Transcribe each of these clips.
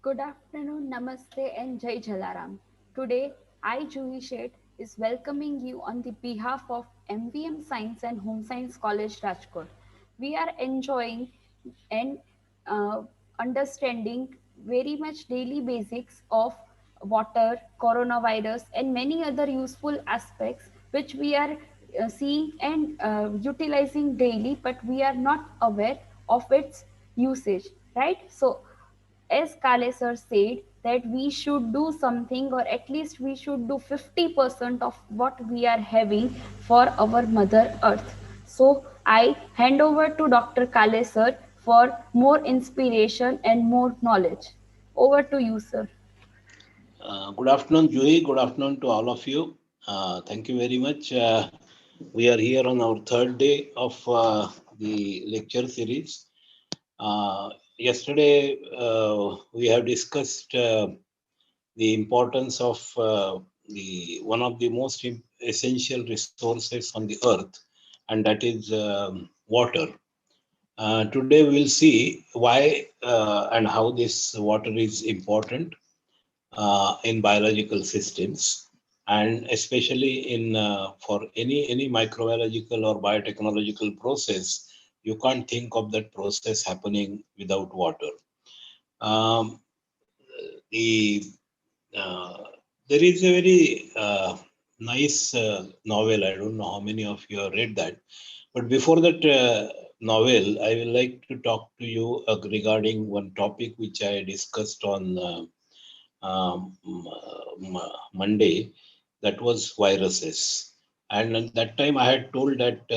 Good afternoon, Namaste, and Jai Jalaram. Today, I, Juhi Shet, is welcoming you on the behalf of MVM Science and Home Science College, Rajkot. We are enjoying and understanding very much daily basics of water, coronavirus, and many other useful aspects which we are seeing and utilizing daily, but we are not aware of its usage, right? So, as Kale sir said, that we should do something, or at least we should do 50% of what we are having for our Mother Earth. So I hand over to Dr. Kale sir for more inspiration and more knowledge. Over to you, sir. Good afternoon, Julie. Good afternoon to all of you. Thank you very much. We are here on our third day of the lecture series. Yesterday, we have discussed the importance of the one of the most essential resources on the earth, and that is water. Today, we'll see why and how this water is important in biological systems, and especially in for any microbiological or biotechnological process. You can't think of that process happening without water. um, the There is a very nice novel. I don't know how many of you have read that, but before that novel, I will like to talk to you regarding one topic which I discussed on Monday, that was viruses. And at that time, I had told that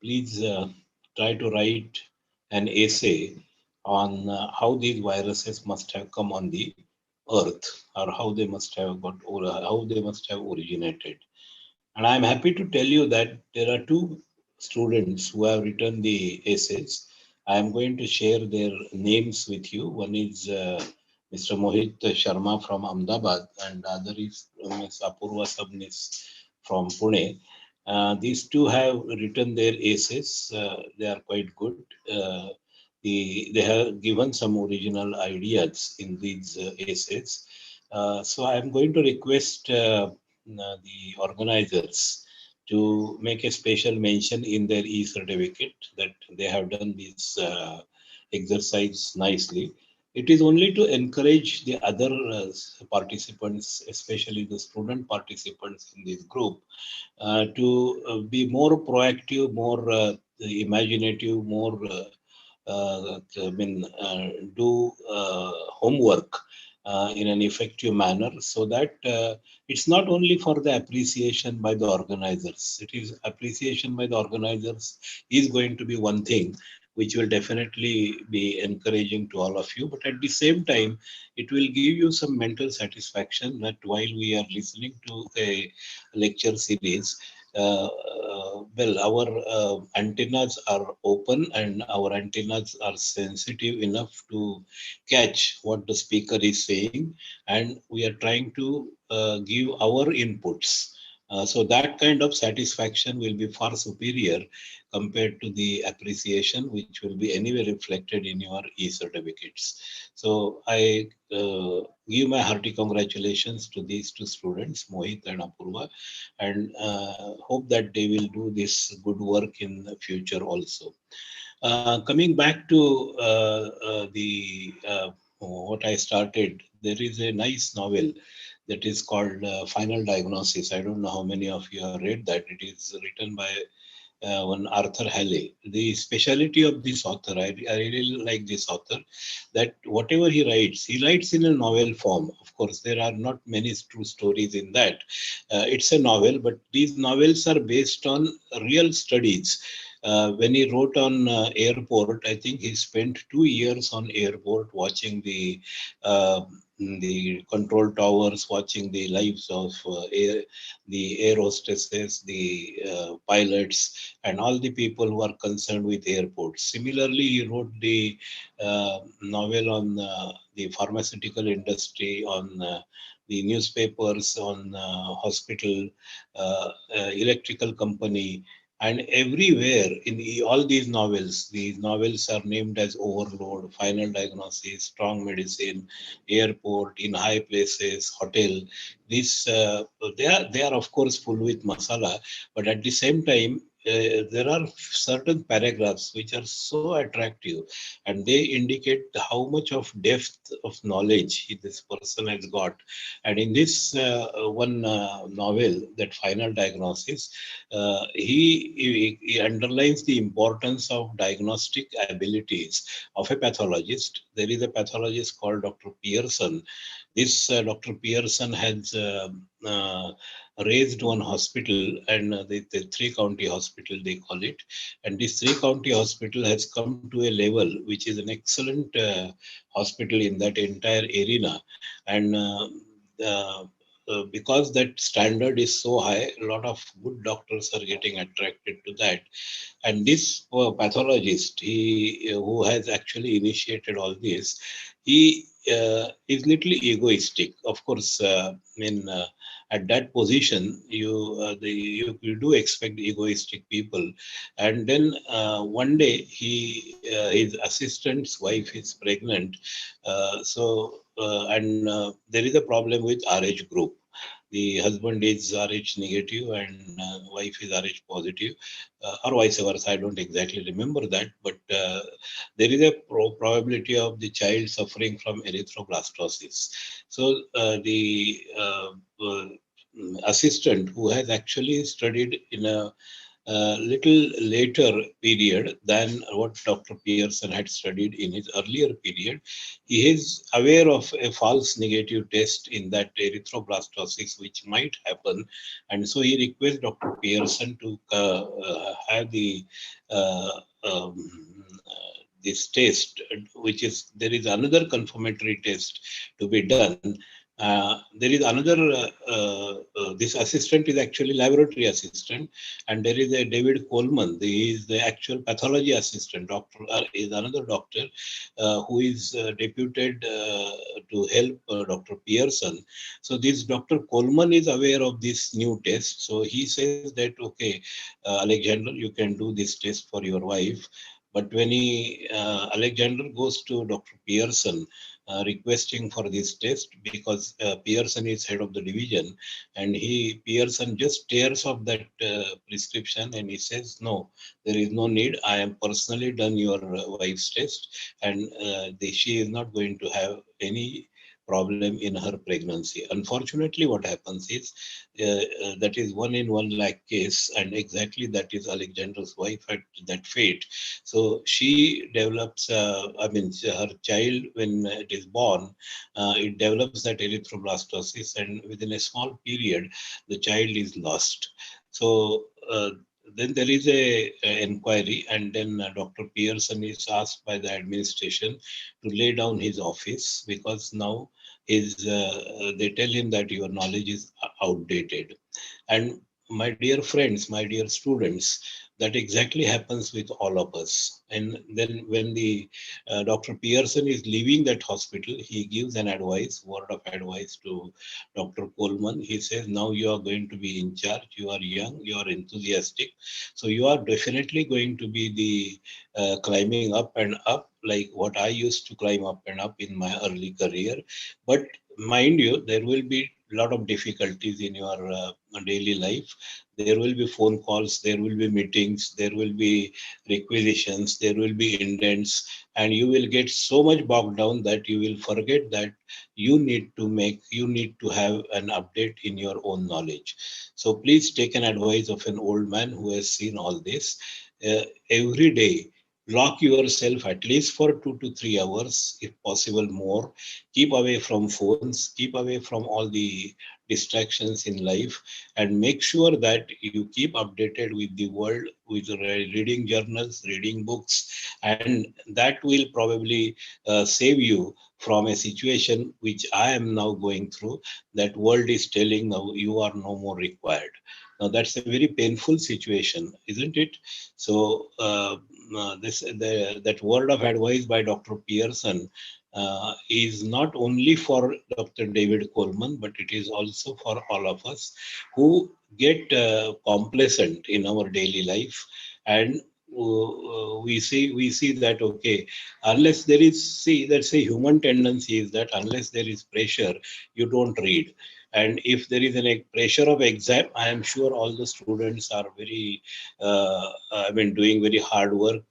please try to write an essay on how these viruses must have come on the earth, or how they must have got, or how they must have originated. And I'm happy to tell you that there are two students who have written the essays. I am going to share their names with you. One is Mr. Mohit Sharma from Ahmedabad, and the other is Ms. Apurva Sabnis from Pune. These two have written their essays. They are quite good. They have given some original ideas in these essays. So I am going to request the organizers to make a special mention in their e-certificate that they have done this exercise nicely. It is only to encourage the other participants, especially the student participants in this group, to be more proactive, more imaginative, more do homework in an effective manner, so that it's not only for the appreciation by the organizers. It is appreciation by the organizers is going to be one thing which will definitely be encouraging to all of you. But at the same time, it will give you some mental satisfaction that while we are listening to a lecture series, our antennas are open, and our antennas are sensitive enough to catch what the speaker is saying, and we are trying to give our inputs. So that kind of satisfaction will be far superior compared to the appreciation which will be anyway reflected in your e-certificates. So I give my hearty congratulations to these two students, Mohit and Apurva, and hope that they will do this good work in the future also. Coming back to what I started, there is a nice novel that is called Final Diagnosis. I don't know how many of you have read that. It is written by one Arthur Halley. The speciality of this author, I really like this author, that whatever he writes in a novel form. Of course, there are not many true stories in that. It's a novel, but these novels are based on real studies. When he wrote on airport, I think he spent 2 years on airport watching the control towers, watching the lives of the air hostesses, the pilots, and all the people who are concerned with airports. Similarly, he wrote the novel on the pharmaceutical industry, on the newspapers, on hospital, electrical company, And everywhere in all these novels are named as Overload, Final Diagnosis, Strong Medicine, Airport, In High Places, Hotel. These they are of course full with masala, but at the same time there are certain paragraphs which are so attractive, and they indicate how much of depth of knowledge this person has got. And in this one novel, that Final Diagnosis, he underlines the importance of diagnostic abilities of a pathologist. There is a pathologist called Dr. Pearson. This Dr. Pearson has raised one hospital, and the three county hospital they call it. And this three county hospital has come to a level which is an excellent hospital in that entire arena. And because that standard is so high, a lot of good doctors are getting attracted to that. And this pathologist, he who has actually initiated all this, he is little egoistic. Of course, at that position, you do expect egoistic people. And then one day, his assistant's wife is pregnant, and there is a problem with RH group. The husband is RH negative and wife is RH positive, or vice versa. I don't exactly remember that, but there is a probability of the child suffering from erythroblastosis. So the assistant, who has actually studied in a little later period than what Dr. Pearson had studied in his earlier period, he is aware of a false negative test in that erythroblastosis which might happen, and so he requests Dr. Pearson to have the uh, um, this test, which is, there is another confirmatory test to be done. There is another, this assistant is actually laboratory assistant, and there is a David Coleman. He is the actual pathology assistant. Doctor is another doctor who is deputed to help Dr. Pearson. So this Dr. Coleman is aware of this new test. So he says that, okay, Alexander, you can do this test for your wife. But when Alexander goes to Dr. Pearson requesting for this test, because Pearson is head of the division, and Pearson just tears off that prescription and he says, "No, there is no need. I am personally done your wife's test, and she is not going to have any problem in her pregnancy." Unfortunately, what happens is that is one in 1 lakh case, and exactly that is Alexander's wife had that fate. So she develops, her child, when it is born, it develops that erythroblastosis, and within a small period, the child is lost. So then there is a inquiry, and then Dr. Pearson is asked by the administration to lay down his office, because now they tell him that your knowledge is outdated. And my dear friends, my dear students, that exactly happens with all of us. And then when the Dr. Pearson is leaving that hospital, he gives an word of advice to Dr. Coleman. He says, now you are going to be in charge. You are young, you are enthusiastic. So you are definitely going to be the climbing up and up, like what I used to climb up and up in my early career. But mind you, there will be a lot of difficulties in your daily life. There will be phone calls, there will be meetings, there will be requisitions, there will be indents, and you will get so much bogged down that you will forget that you need to have an update in your own knowledge. So please take an advice of an old man who has seen all this. Every day, lock yourself at least for 2 to 3 hours, if possible more. Keep away from phones, keep away from all the distractions in life, and make sure that you keep updated with the world, with reading journals, reading books, and that will probably save you from a situation which I am now going through. That world is telling now you are no more required. Now that's a very painful situation, isn't it? So that word of advice by Dr. Pearson is not only for Dr. David Coleman, but it is also for all of us, who get complacent in our daily life, and we see that, okay, unless there is, see, that's a human tendency, is that unless there is pressure, you don't read. And if there is a pressure of exam, I am sure all the students are very doing very hard work,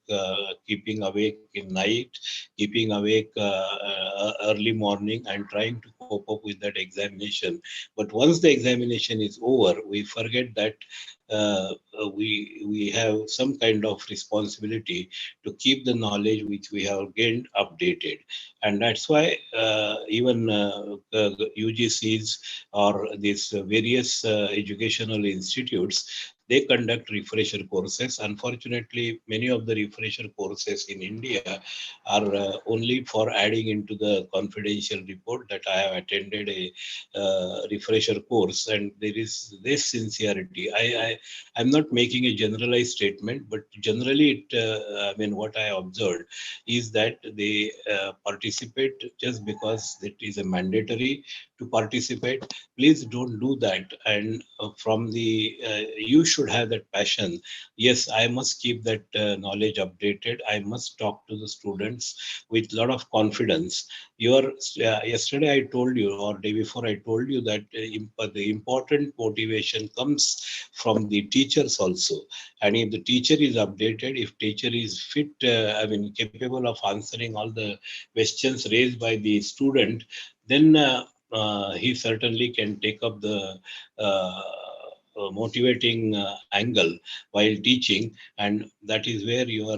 keeping awake in night, keeping awake early morning, and trying to cope up with that examination. But once the examination is over, we forget that we have some kind of responsibility to keep the knowledge which we have gained updated. And that's why even the UGCs or these various educational institutes, they conduct refresher courses. Unfortunately, many of the refresher courses in India are only for adding into the confidential report that I have attended a refresher course, and there is this sincerity. I'm not making a generalized statement, but generally, what I observed is that they participate just because it is a mandatory to participate. Please don't do that. And from the you should have that passion. Yes, I must keep that knowledge updated. I must talk to the students with a lot of confidence. Your Yesterday I told you, or day before I told you, that the important motivation comes from the teachers also. And if the teacher is updated, if teacher is fit, capable of answering all the questions raised by the student, then he certainly can take up the motivating angle while teaching, and that is where your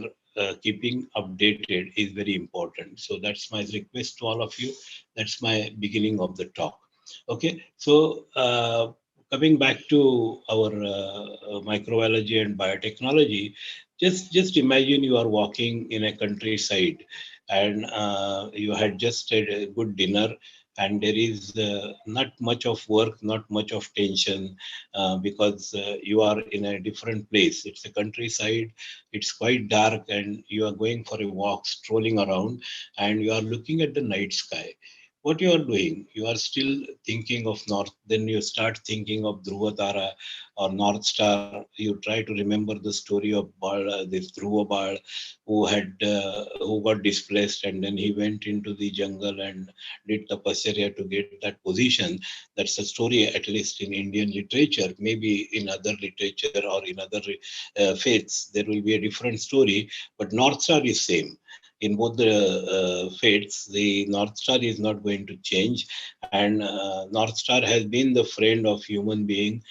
keeping updated is very important. So that's my request to all of you. That's my beginning of the talk. Okay, so coming back to our microbiology and biotechnology, just imagine you are walking in a countryside, and you had just had a good dinner, and there is not much of work, not much of tension, because you are in a different place. It's a countryside, it's quite dark, and you are going for a walk, strolling around, and you are looking at the night sky. What you are doing, you are still thinking of north, then you start thinking of Dhruva Tara or North Star. You try to remember the story of this Dhruva Bal, who got displaced, and then he went into the jungle and did tapasya to get that position. That's a story, at least in Indian literature. Maybe in other literature or in other faiths, there will be a different story, but North Star is same. In both the faiths, the North Star is not going to change, and North Star has been the friend of human being,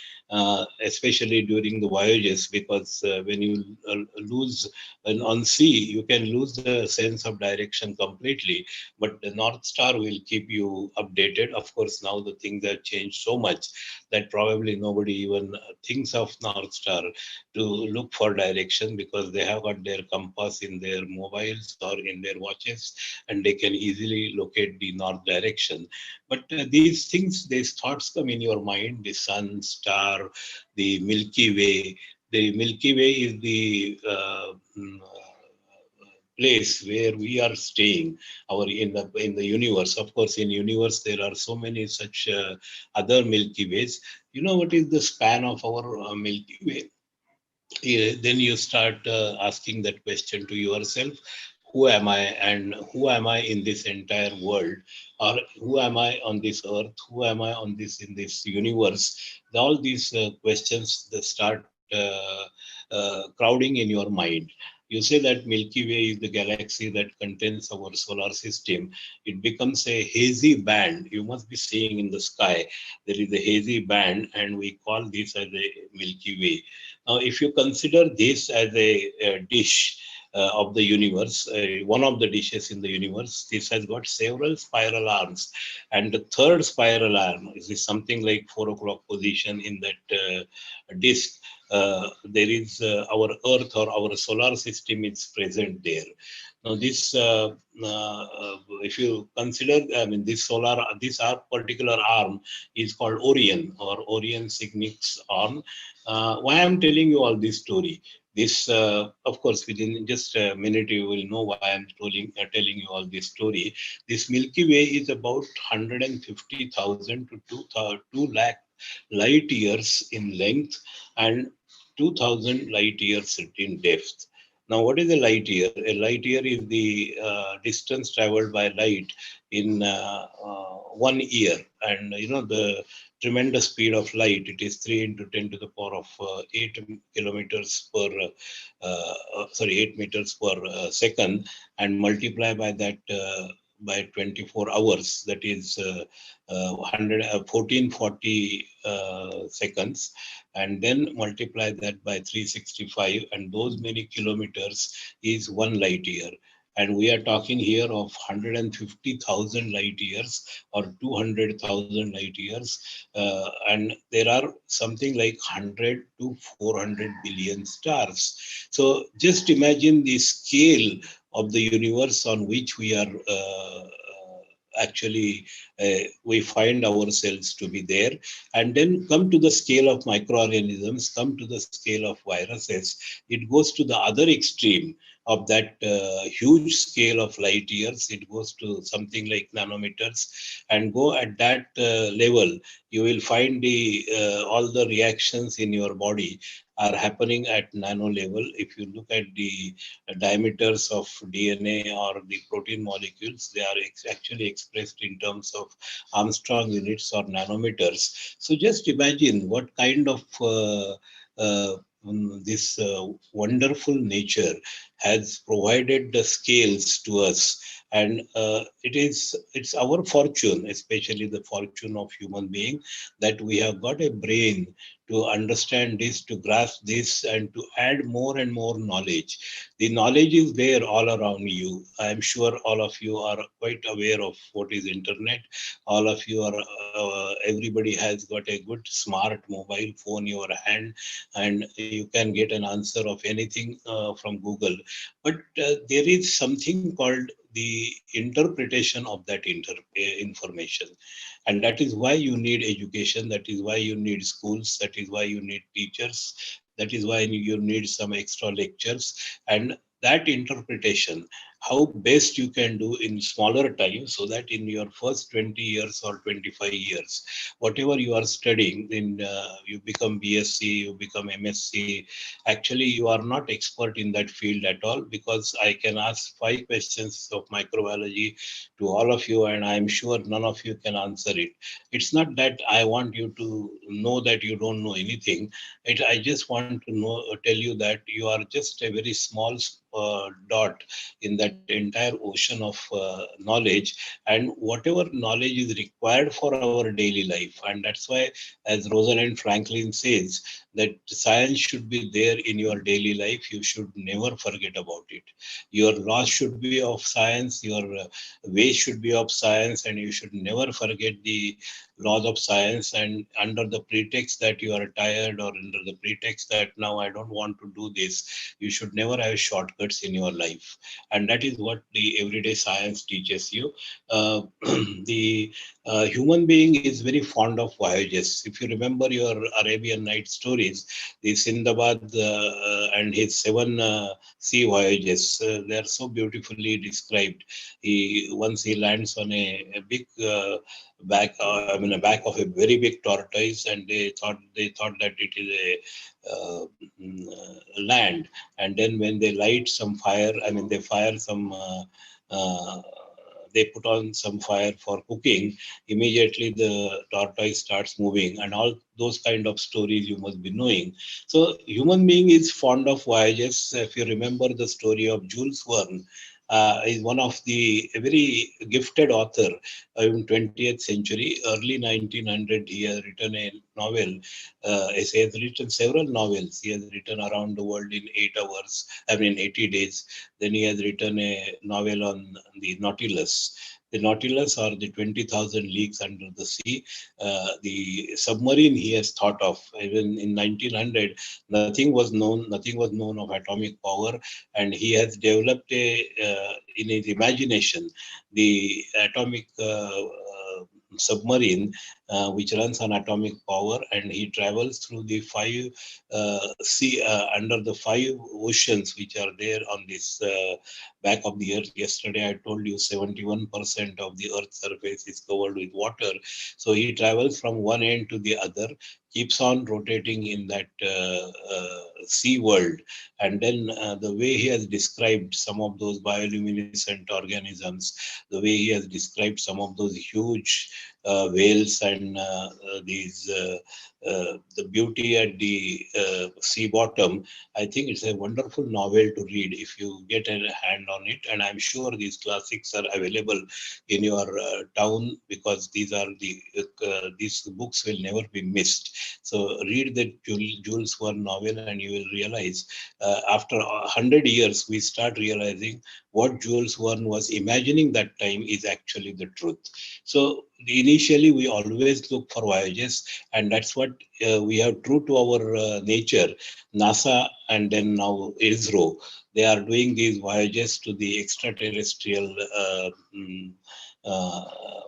especially during the voyages, because when you lose on sea, you can lose the sense of direction completely, but the North Star will keep you updated. Of course, now the things have changed so much that probably nobody even thinks of North Star to look for direction, because they have got their compass in their mobiles or in their watches, and they can easily locate the north direction. But these things, these thoughts come in your mind: the sun, star, the Milky Way. The Milky Way is the place where we are staying, our in the universe. Of course, in universe there are so many such other Milky Ways. You know what is the span of our Milky Way? Yeah, then you start asking that question to yourself: who am I, and who am I in this entire world, or who am I on this earth, who am I on this in this universe? All these questions, they start crowding in your mind. You say that Milky Way is the galaxy that contains our solar system. It becomes a hazy band. You must be seeing in the sky there is a hazy band, and we call this as a Milky Way. Now, if you consider this as a dish of the universe, one of the dishes in the universe, this has got several spiral arms. And the third spiral arm is something like 4 o'clock position in that disk. There is our Earth, or our solar system is present there. Now, this, if you consider, this particular arm is called Orion, or Orion Cygnus arm. Why I'm telling you all this story? This, of course, within just a minute, you will know why I'm telling you all this story. This Milky Way is about 150,000 to 2 lakh light years in length and 2000 light years in depth. Now, what is a light year? A light year is the distance traveled by light in 1 year. And the tremendous speed of light, it is 3 into 10 to the power of 8 kilometers per, 8 meters per second, and multiply by that by 24 hours, that is 1440 seconds, and then multiply that by 365, and those many kilometers is 1 light year. And we are talking here of 150,000 light years or 200,000 light years. And there are something like 100 to 400 billion stars. So just imagine the scale of the universe on which we are actually we find ourselves to be there. And then come to the scale of microorganisms, come to the scale of viruses, it goes to the other extreme of that huge scale of light years. It goes to something like nanometers, and go at that level, you will find the all the reactions in your body are happening at nano level. If you look at the diameters of DNA or the protein molecules, they are actually expressed in terms of Armstrong units or nanometers. So just imagine what kind of this wonderful nature has provided the scales to us. And it's our fortune, especially the fortune of human being, that we have got a brain to understand this, to grasp this, and to add more and more knowledge. The knowledge is there all around you. I am sure all of you are quite aware of what is internet. All of you are, everybody has got a good smart mobile phone in your hand, and you can get an answer of anything from Google. But there is something called the interpretation of that information. And that is why you need education, that is why you need schools, that is why you need teachers, that is why you need some extra lectures. And that interpretation, how best you can do in smaller time, so that in your first 20 years or 25 years, whatever you are studying, in you become BSc, you become MSc, actually you are not expert in that field at all, because I can ask 5 questions of microbiology to all of you, and I'm sure none of you can answer it. It's not that I want you to know that you don't know anything. I just want to tell you that you are just a very small dot in that entire ocean of knowledge, and whatever knowledge is required for our daily life. And that's why, as Rosalind Franklin says, that science should be there in your daily life. You should never forget about it. Your laws should be of science, your ways should be of science, and you should never forget the laws of science. And under the pretext that you are tired, or under the pretext that now I don't want to do this, you should never have shortcuts in your life. And that is what the everyday science teaches you. The human being is very fond of voyages. If you remember your Arabian Night stories, the Sindbad and his 7 sea voyages, they are so beautifully described. Once he lands on a big a back of a very big tortoise, and they thought that it is a land. And then when they light some fire, they fire some. They put on some fire for cooking, immediately the tortoise starts moving, and all those kind of stories you must be knowing. So human being is fond of voyages. If you remember the story of Jules Verne, is one of the a very gifted author in 20th century, early 1900. He has written a novel. He has written several novels. He has written Around the World in 8 hours, 80 days. Then he has written a novel on the Nautilus. The Nautilus, or the 20,000 leagues under the sea, the submarine he has thought of. Even in 1900, nothing was known of atomic power, and he has developed in his imagination the atomic submarine. which runs on atomic power, and he travels through the five sea under the five oceans which are there on this back of the earth. Yesterday I told you 71% of the earth's surface is covered with water. So he travels from one end to the other, keeps on rotating in that sea world. And then the way he has described some of those bioluminescent organisms, the way he has described some of those huge whales and these the beauty at the sea bottom. I think it's a wonderful novel to read if you get a hand on it. And I'm sure these classics are available in your town, because these books will never be missed. So read the Jules Verne novel, and you will realize after 100 years, we start realizing what Jules Verne was imagining that time is actually the truth. So initially, we always look for voyages, and that's what we have true to our nature. NASA and then now ISRO, they are doing these voyages to the extraterrestrial uh,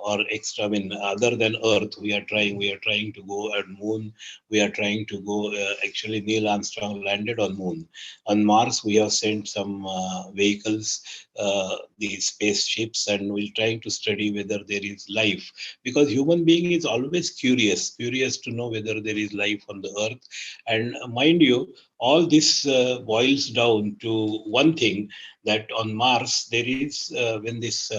or extra. I mean, other than Earth, we are trying to go at Moon. We are trying to go. Actually, Neil Armstrong landed on Moon. On Mars, we have sent some vehicles, the spaceships, and we're trying to study whether there is life, because human being is always curious to know whether there is life on the earth. And mind you, all this boils down to one thing, that on Mars there is when this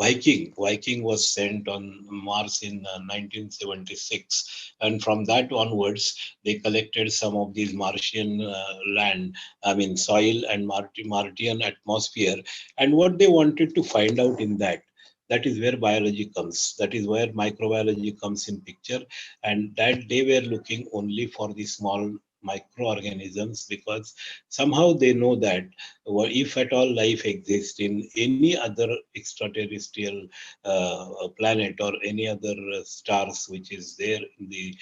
Viking was sent on Mars in 1976, and from that onwards they collected some of these Martian land, I mean soil and Martian atmosphere, and what they wanted to find out in that. That is where biology comes. That is where microbiology comes in picture, and that they were looking only for the small microorganisms, because somehow they know that if at all life exists in any other extraterrestrial planet or any other stars which is there in the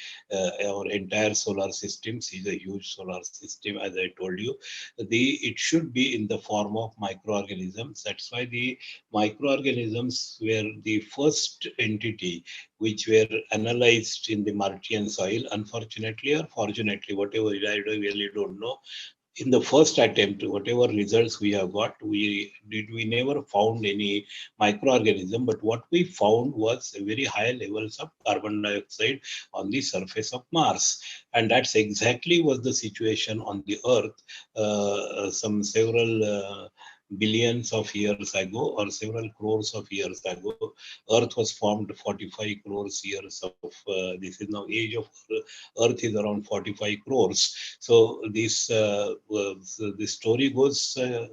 our entire solar system is a huge solar system, as I told you. It should be in the form of microorganisms. That's why the microorganisms were the first entity which were analyzed in the Martian soil. Unfortunately or fortunately, whatever, I really don't know, in the first attempt, whatever results we have got, we never found any microorganism. But what we found was very high levels of carbon dioxide on the surface of Mars, and that's exactly was the situation on the Earth some several billions of years ago, or several crores of years ago. Earth was formed 45 crores years of this is now age of Earth is around 45 crores. So this story goes in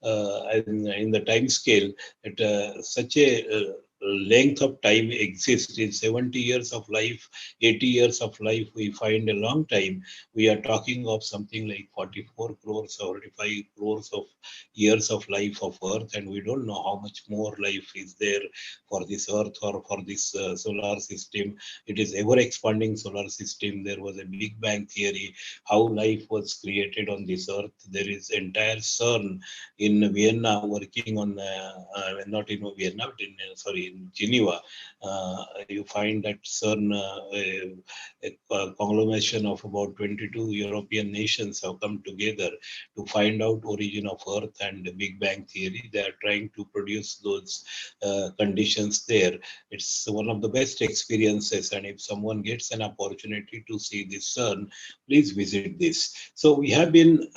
the time scale that such a length of time exists. In 70 years of life, 80 years of life, we find a long time. We are talking of something like 44 crores or 45 crores of years of life of Earth, and we don't know how much more life is there for this Earth or for this solar system. It is ever expanding solar system. There was a Big Bang theory, how life was created on this Earth. There is entire CERN in Vienna working on, not in Vienna, but in, sorry, in Geneva. You find that CERN, a conglomeration of about 22 European nations have come together to find out origin of Earth and the Big Bang theory. They are trying to produce those conditions there. It's one of the best experiences, and if someone gets an opportunity to see this CERN, please visit this. So we have been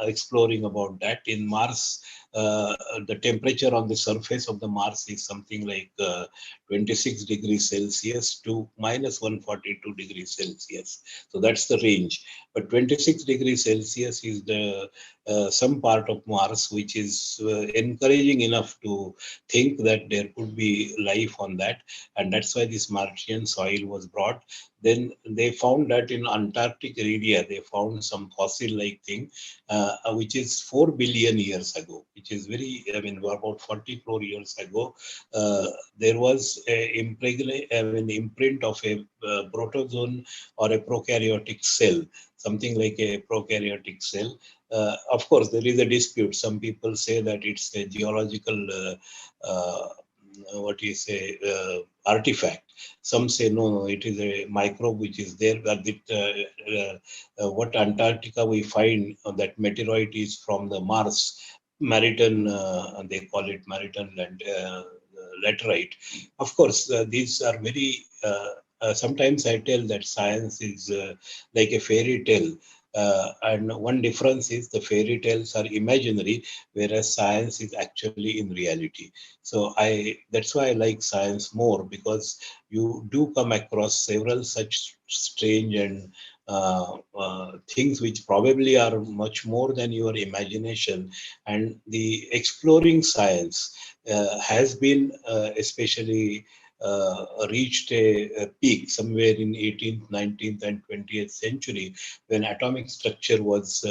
exploring about that. In Mars, the temperature on the surface of the Mars is something like 26 degrees Celsius to minus 142 degrees Celsius. So that's the range. But 26 degrees Celsius is the some part of Mars which is encouraging enough to think that there could be life on that, and that's why this Martian soil was brought. Then they found that in Antarctic area they found some fossil-like thing, which is 4 billion years ago, which is very, I mean, about 40 crore years ago. There was an imprint of a protozoan or a prokaryotic cell, something like a prokaryotic cell. Of course, there is a dispute. Some people say that it's a geological what do you say, artifact. Some say no, no, it is a microbe which is there. That what Antarctica we find that meteorite is from the Mars, Maritan, they call it Maritan laterite. Of course, these are very. Sometimes I tell that science is like a fairy tale. And one difference is the fairy tales are imaginary, whereas science is actually in reality. So that's why I like science more, because you do come across several such strange and things which probably are much more than your imagination. And the exploring science has been especially reached a peak somewhere in 18th, 19th, and 20th century, when atomic structure was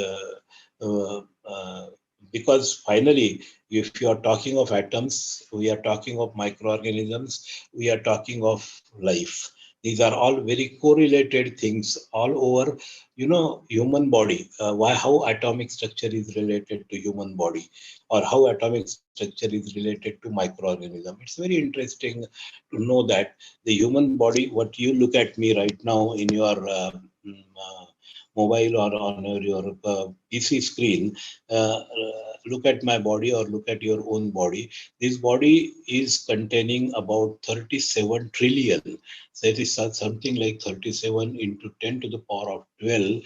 because finally, if you are talking of atoms, we are talking of microorganisms, we are talking of life. These are all very correlated things all over, human body. Why, how atomic structure is related to human body, or how atomic structure is related to microorganism. It's very interesting to know that the human body, what you look at me right now in your mobile or on your PC screen, look at my body or look at your own body. This body is containing about 37 trillion. So it is something like 37 into 10 to the power of 12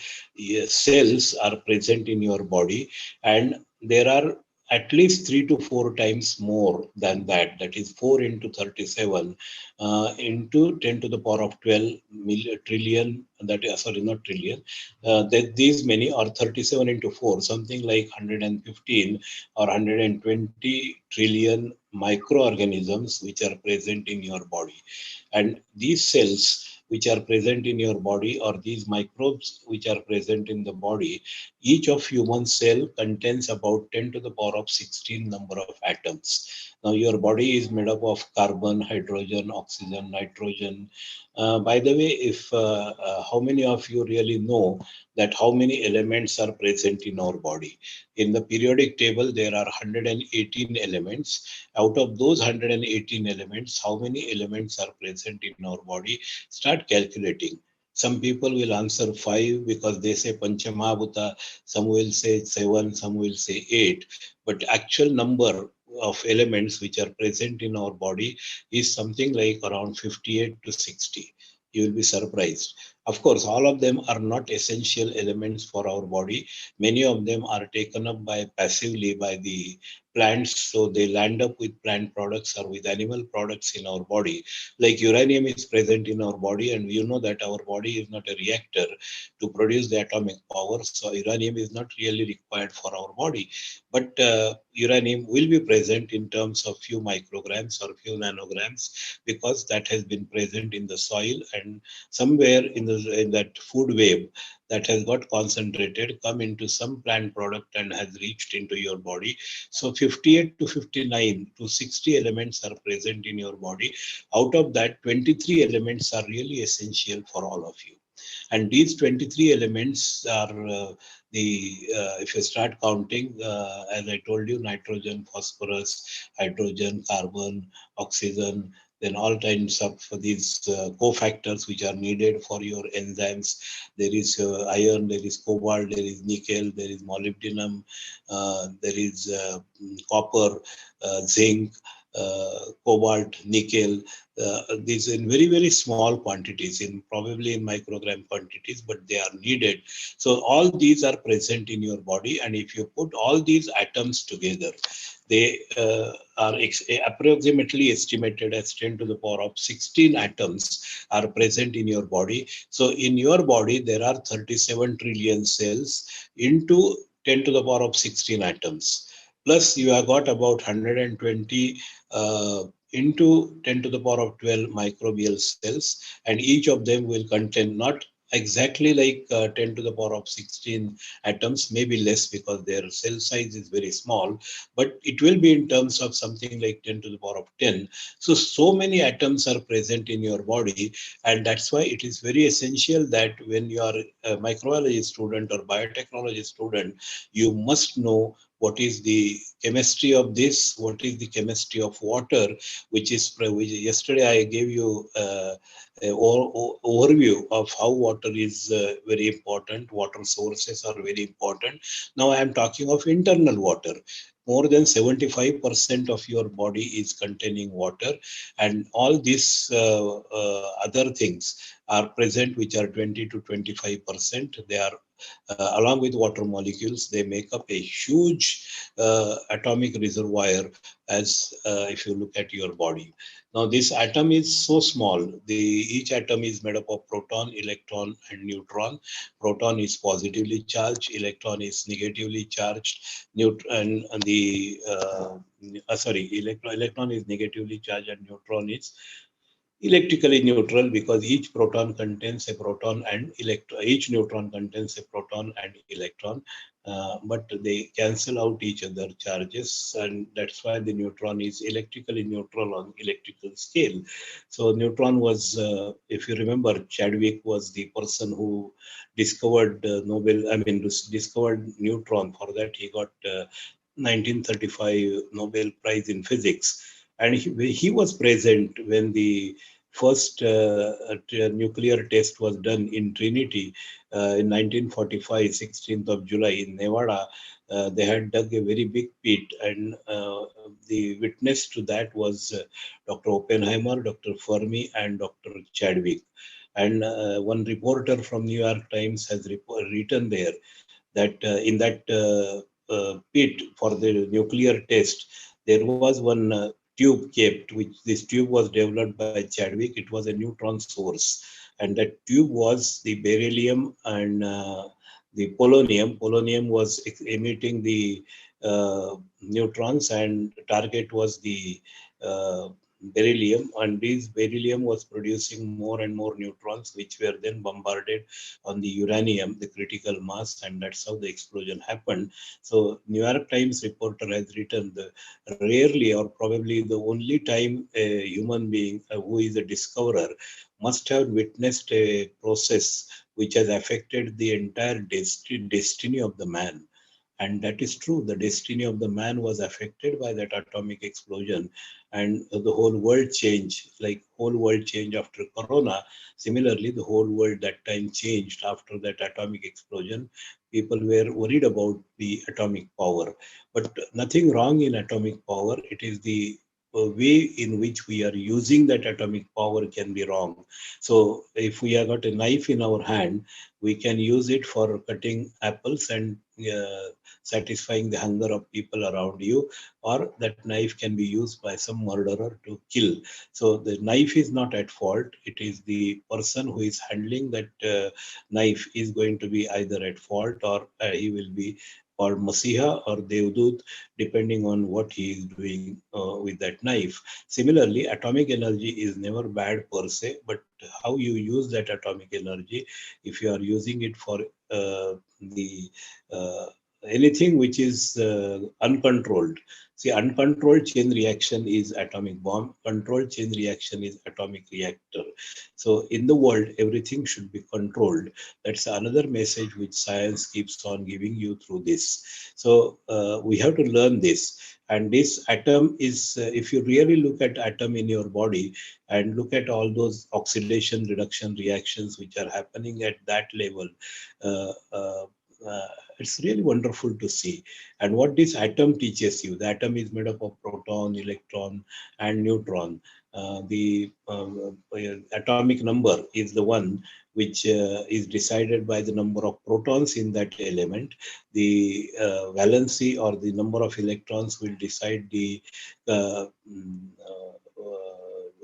cells are present in your body, and there are at least 3 to 4 times more than that. That is 4 into 37 into 10 to the power of 12 trillion. That is, sorry, not trillion. That these many are 37 into 4, something like 115 or 120 trillion microorganisms which are present in your body. And these cells which are present in your body, or these microbes which are present in the body, each of human cell contains about 10 to the power of 16 number of atoms. Now your body is made up of carbon, hydrogen, oxygen, nitrogen. By the way, if how many of you really know that how many elements are present in our body? In the periodic table, there are 118 elements. Out of those 118 elements, how many elements are present in our body? Start calculating. Some people will answer 5 because they say Panchamahabhuta, some will say 7, some will say 8. But actual number of elements which are present in our body is something like around 58 to 60. You will be surprised. Of course, all of them are not essential elements for our body. Many of them are taken up by passively by the plants, so they land up with plant products or with animal products in our body. Like uranium is present in our body, and you know that our body is not a reactor to produce the atomic power, so uranium is not really required for our body. But uranium will be present in terms of few micrograms or few nanograms, because that has been present in the soil, and somewhere in that food web that has got concentrated, come into some plant product and has reached into your body. So 58 to 59 to 60 elements are present in your body. Out of that, 23 elements are really essential for all of you. And these 23 elements are if you start counting, as I told you, nitrogen, phosphorus, hydrogen, carbon, oxygen, then all kinds of these cofactors which are needed for your enzymes. There is iron, there is cobalt, there is nickel, there is molybdenum, there is copper, zinc, cobalt, nickel. These in very, very small quantities, in probably in microgram quantities, but they are needed. So all these are present in your body, and if you put all these atoms together, they are approximately estimated as 10 to the power of 16 atoms are present in your body. So in your body, there are 37 trillion cells into 10 to the power of 16 atoms. Plus, you have got about 120 into 10 to the power of 12 microbial cells, and each of them will contain not exactly like 10 to the power of 16 atoms, maybe less because their cell size is very small, but it will be in terms of something like 10 to the power of 10. So many atoms are present in your body, and that's why it is very essential that when you are a microbiology student or biotechnology student, you must know what is the chemistry of this, what is the chemistry of water, which yesterday I gave you a overview of how water is very important, water sources are very important. Now I am talking of internal water. More than 75% of your body is containing water, and all these other things are present, which are 20 to 25%. They are along with water molecules, they make up a huge atomic reservoir as if you look at your body. Now, this atom is so small. Each atom is made up of proton, electron, and neutron. Proton is positively charged, electron is negatively charged, and electron is negatively charged, and neutron is electrically neutral, because each proton contains a proton and electron, each neutron contains a proton and electron, but they cancel out each other charges, and that's why the neutron is electrically neutral on electrical scale. So neutron was, if you remember, Chadwick was the person who discovered discovered neutron. For that he got 1935 Nobel Prize in Physics, and he was present when the first nuclear test was done in Trinity in 1945, 16th of July in Nevada. They had dug a very big pit, and the witness to that was Dr. Oppenheimer, Dr. Fermi, and Dr. Chadwick. And one reporter from New York Times has written there that in that pit for the nuclear test, there was one tube kept, which this tube was developed by Chadwick. It was a neutron source, and that tube was the beryllium and the polonium. Polonium was emitting the neutrons, and target was the uh, beryllium, and this beryllium was producing more and more neutrons, which were then bombarded on the uranium, the critical mass, and that's how the explosion happened. So New York Times reporter has written, the rarely or probably the only time a human being who is a discoverer must have witnessed a process which has affected the entire destiny of the man. And that is true. The destiny of the man was affected by that atomic explosion, and the whole world changed, like whole world changed after Corona. Similarly, the whole world that time changed after that atomic explosion. People were worried about the atomic power, but nothing wrong in atomic power. It is the way in which we are using that atomic power can be wrong. So if we have got a knife in our hand, we can use it for cutting apples and satisfying the hunger of people around you, or that knife can be used by some murderer to kill. So the knife is not at fault. It is the person who is handling that knife is going to be either at fault, or he will be called Masiha or Devdut, depending on what he is doing with that knife. Similarly, atomic energy is never bad per se, but how you use that atomic energy, if you are using it for the uh, anything which is uncontrolled. See, uncontrolled chain reaction is atomic bomb. Controlled chain reaction is atomic reactor. So in the world, everything should be controlled. That's another message which science keeps on giving you through this. So we have to learn this. And this atom is, if you really look at atom in your body and look at all those oxidation reduction reactions which are happening at that level, uh, uh, it's really wonderful to see. And what this atom teaches you, the atom is made up of proton, electron, and neutron. The atomic number is the one which is decided by the number of protons in that element. The valency or the number of electrons will decide the uh, mm,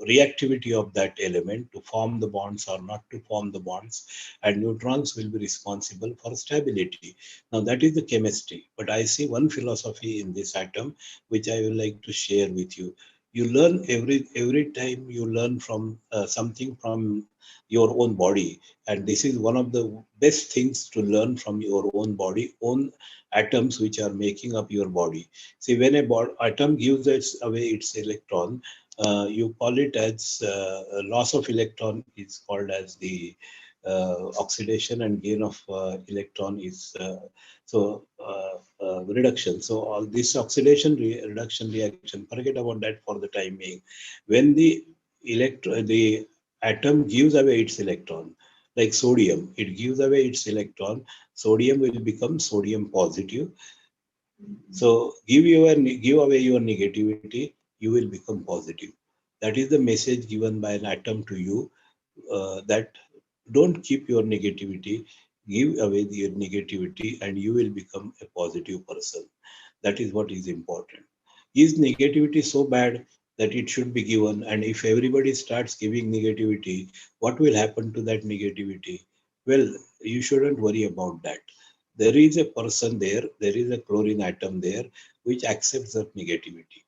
reactivity of that element to form the bonds or not to form the bonds, and neutrons will be responsible for stability. Now that is the chemistry, but I see one philosophy in this atom which I will like to share with you. You learn every time you learn from something from your own body, and this is one of the best things to learn from your own body, own atoms which are making up your body. See, when a atom gives away its electron, you call it as loss of electron is called as the oxidation and gain of electron is reduction. So all this oxidation reduction reaction, forget about that for the time being. When the atom gives away its electron, like sodium, it gives away its electron. Sodium will become sodium positive. So give away your negativity, you will become positive. That is the message given by an atom to you, that don't keep your negativity, give away your negativity, and you will become a positive person. That is what is important. Is negativity so bad that it should be given? And if everybody starts giving negativity, what will happen to that negativity? Well, you shouldn't worry about that. There is a person there, there is a chlorine atom there which accepts that negativity.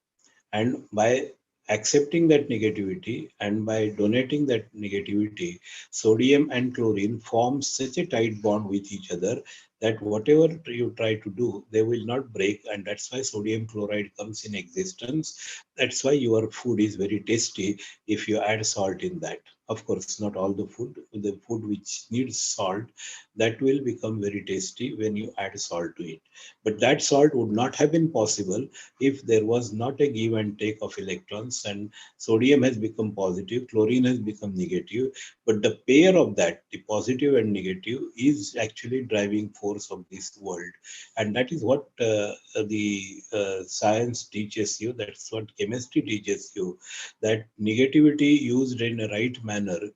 And by accepting that negativity and by donating that negativity, sodium and chlorine form such a tight bond with each other that whatever you try to do, they will not break. And that's why sodium chloride comes in existence. That's why your food is very tasty if you add salt in that. Of course, not all the food which needs salt, that will become very tasty when you add salt to it. But that salt would not have been possible if there was not a give and take of electrons, and sodium has become positive, chlorine has become negative. But the pair of that, the positive and negative, is actually driving force of this world. And that is what the science teaches you. That's what chemistry teaches you, that negativity used in a right manner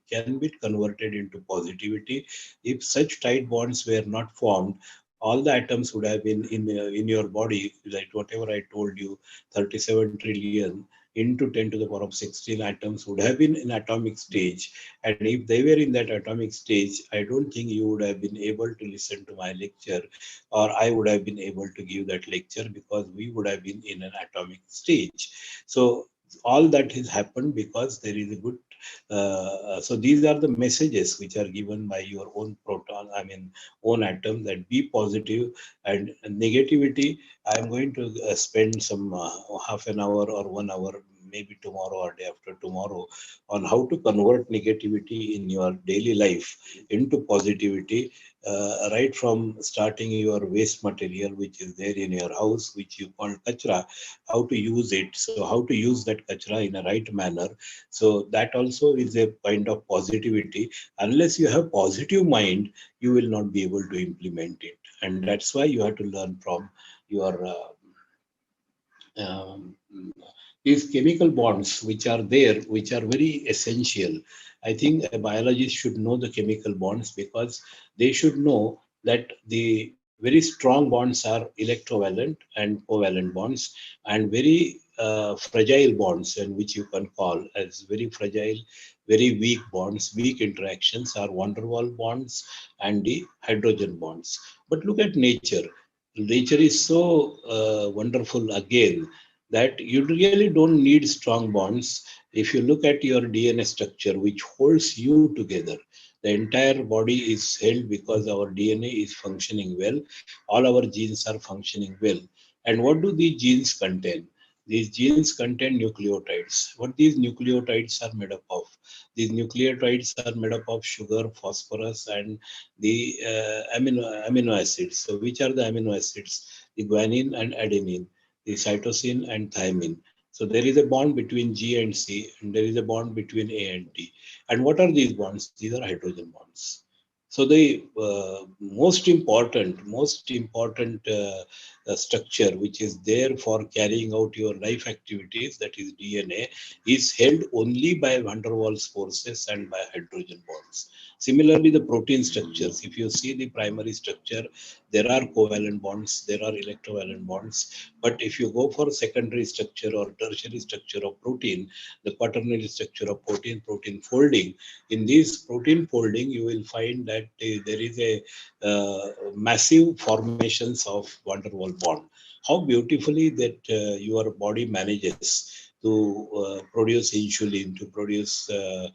can be converted into positivity. If such tight bonds were not formed, all the atoms would have been in your body, like whatever I told you, 37 trillion into 10 to the power of 16 atoms would have been in atomic stage. And if they were in that atomic stage, I don't think you would have been able to listen to my lecture, or I would have been able to give that lecture, because we would have been in an atomic stage. So all that has happened because there is a good so these are the messages which are given by your own own atom, that be positive. And negativity, I'm going to spend some half an hour or 1 hour, maybe tomorrow or day after tomorrow, on how to convert negativity in your daily life into positivity, right from starting your waste material which is there in your house, which you call kachra, how to use it. So how to use that kachra in a right manner. So that also is a kind of positivity. Unless you have positive mind, you will not be able to implement it. And that's why you have to learn from your um, these chemical bonds which are there, which are very essential. I think a biologist should know the chemical bonds, because they should know that the very strong bonds are electrovalent and covalent bonds, and very fragile bonds, and which you can call as very fragile, very weak bonds, weak interactions, are van der Waals bonds and the hydrogen bonds. But look at nature. Nature is so wonderful again, that you really don't need strong bonds. If you look at your DNA structure, which holds you together, the entire body is held because our DNA is functioning well, all our genes are functioning well. And what do these genes contain? These genes contain nucleotides. What these nucleotides are made up of? These nucleotides are made up of sugar, phosphorus, and the amino acids. So, which are the amino acids? The guanine and adenine, the cytosine and thymine. So there is a bond between G and C, and there is a bond between A and T. And what are these bonds? These are hydrogen bonds. So the most important structure which is there for carrying out your life activities, that is DNA, is held only by van der Waals forces and by hydrogen bonds. Similarly, the protein structures, if you see the primary structure, there are covalent bonds, there are electrovalent bonds. But if you go for secondary structure or tertiary structure of protein, the quaternary structure of protein, protein folding, in this protein folding, you will find that there is a massive formations of van der Waals bond. How beautifully that your body manages to produce insulin, to produce uh,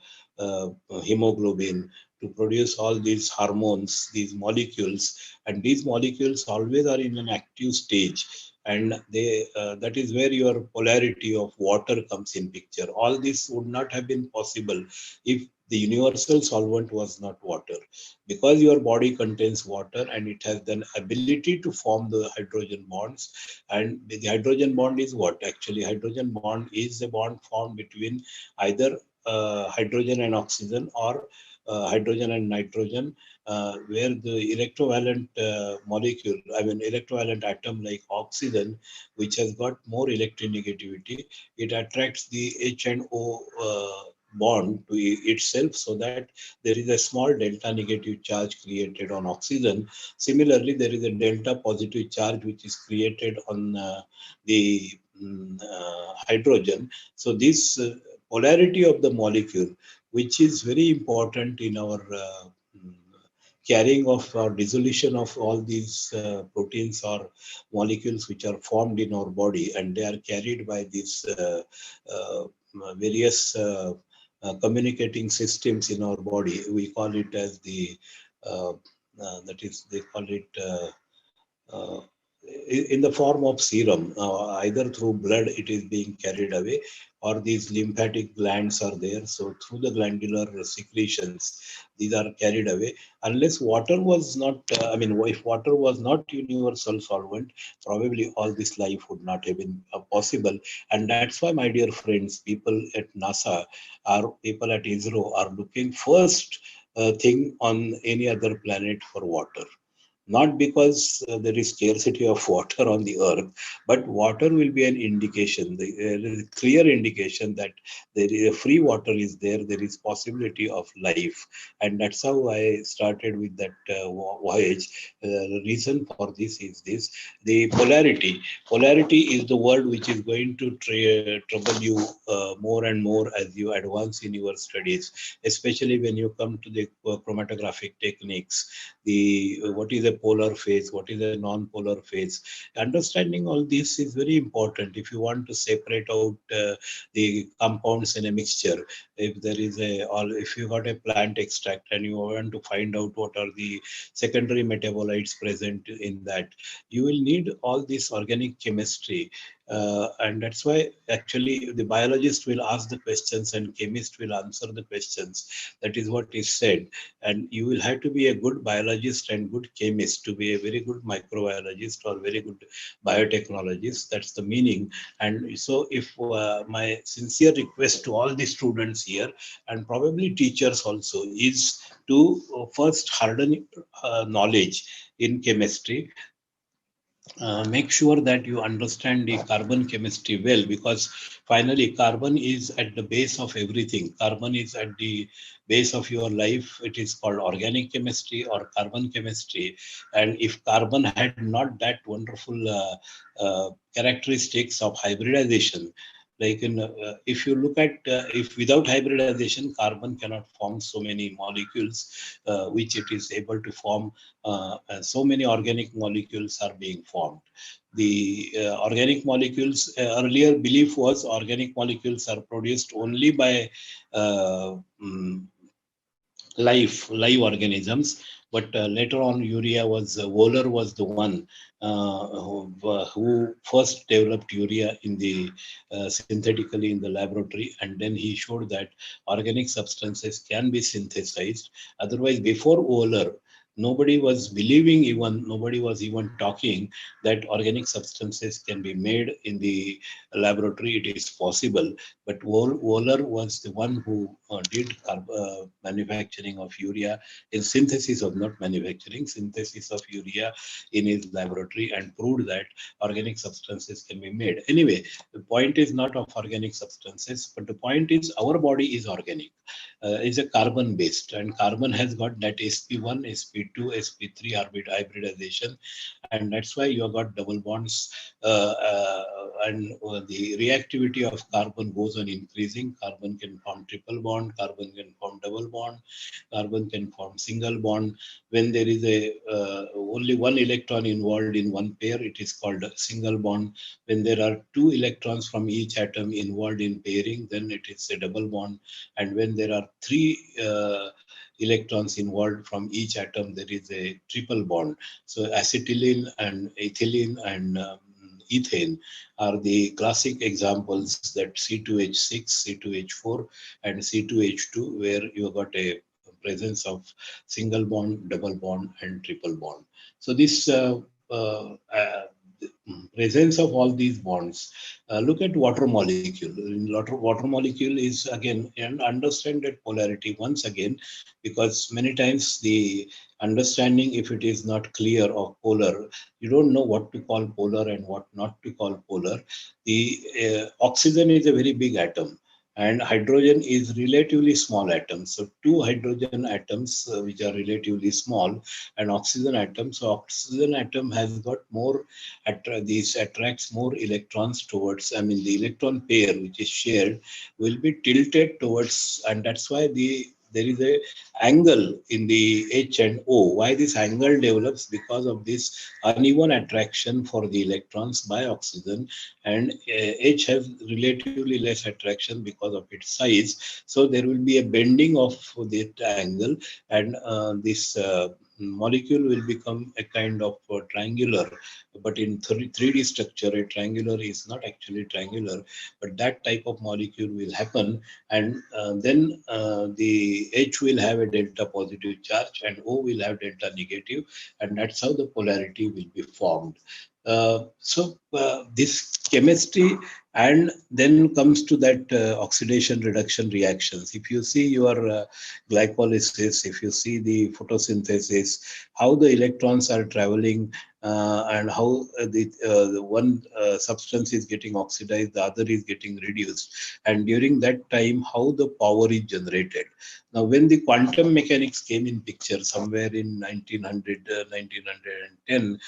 hemoglobin, to produce all these hormones, these molecules, and these molecules always are in an active stage. And they that is where your polarity of water comes in picture. All this would not have been possible if The universal solvent was not water. Because your body contains water and it has the ability to form the hydrogen bonds. And the hydrogen bond is what? Actually, hydrogen bond is a bond formed between either hydrogen and oxygen, or hydrogen and nitrogen, where the electrovalent molecule, I mean electrovalent atom like oxygen, which has got more electronegativity, it attracts the H and O bond to itself, so that there is a small delta negative charge created on oxygen. Similarly, there is a delta positive charge which is created on the hydrogen. So this polarity of the molecule, which is very important in our mm, carrying of or dissolution of all these proteins or molecules which are formed in our body, and they are carried by these uh, various communicating systems in our body. We call it as the that is, they call it uh, in the form of serum, either through blood it is being carried away, or these lymphatic glands are there. So through the glandular secretions, these are carried away. Unless water was not, I mean, if water was not universal solvent, probably all this life would not have been possible. And that's why, my dear friends, people at NASA or people at ISRO are looking first thing on any other planet for water, not because there is scarcity of water on the earth, but water will be an indication, the clear indication that there is a free water is there, there is possibility of life. And that's how I started with that voyage. The reason for this is this: the polarity. Polarity is the word which is going to trouble you more and more as you advance in your studies, especially when you come to the chromatographic techniques. The what is a polar phase, what is a non-polar phase. Understanding all this is very important if you want to separate out the compounds in a mixture. If there is a, or if you got a plant extract and you want to find out what are the secondary metabolites present in that, you will need all this organic chemistry. And that's why actually the biologist will ask the questions and chemist will answer the questions. That is what is said. And you will have to be a good biologist and good chemist to be a very good microbiologist or very good biotechnologist. That's the meaning. And so if my sincere request to all the students here, and probably teachers also, is to first harden knowledge in chemistry. Make sure that you understand the carbon chemistry well, because finally carbon is at the base of everything. Carbon is at the base of your life. It is called organic chemistry or carbon chemistry. And if carbon had not that wonderful characteristics of hybridization, like if you look at if without hybridization, carbon cannot form so many molecules which it is able to form. So many organic molecules are being formed. The organic molecules, earlier belief was organic molecules are produced only by uh, mm, live organisms. But later on, urea was Wohler was the one who first developed urea in the synthetically in the laboratory, and then he showed that organic substances can be synthesized. Otherwise, before Wohler, nobody was believing, even nobody was even talking that organic substances can be made in the laboratory. It is possible. But Wohler was the one who did manufacturing of urea in synthesis of, not manufacturing, synthesis of urea in his laboratory, and proved that organic substances can be made. Anyway, the point is not of organic substances, but the point is our body is organic, is a carbon based, and carbon has got that sp1, sp2, sp3 orbit hybridization, and that's why you have got double bonds. And the reactivity of carbon goes on increasing. Carbon can form triple bond, carbon can form double bond, carbon can form single bond. When there is a only one electron involved in one pair, it is called a single bond. When there are two electrons from each atom involved in pairing, then it is a double bond. And when there are three electrons involved from each atom, there is a triple bond. So acetylene and ethylene and ethane are the classic examples, that C2H6, C2H4, and C2H2, where you got a presence of single bond, double bond, and triple bond. So this presence of all these bonds. Look at water molecule. In water molecule is again, and understand that polarity once again, because many times the understanding, if it is not clear of polar, you don't know what to call polar and what not to call polar. The oxygen is a very big atom, and hydrogen is relatively small atoms. So two hydrogen atoms, which are relatively small, and oxygen atom. So oxygen atom has got more, these attracts more electrons towards, I mean, the electron pair which is shared will be tilted towards, and that's why there is a angle in the H and O. Why this angle develops? Because of this uneven attraction for the electrons by oxygen, and H has relatively less attraction because of its size. So there will be a bending of that angle, and this molecule will become a kind of triangular. But in 3D structure, a triangular is not actually triangular, but that type of molecule will happen, and then the H will have a delta positive charge and O will have delta negative, and that's how the polarity will be formed. So this chemistry, and then comes to that oxidation reduction reactions. If you see your glycolysis, if you see the photosynthesis, how the electrons are traveling, and how the one substance is getting oxidized, the other is getting reduced, and during that time, how the power is generated. Now, when the quantum mechanics came in picture somewhere in 1900, 1910,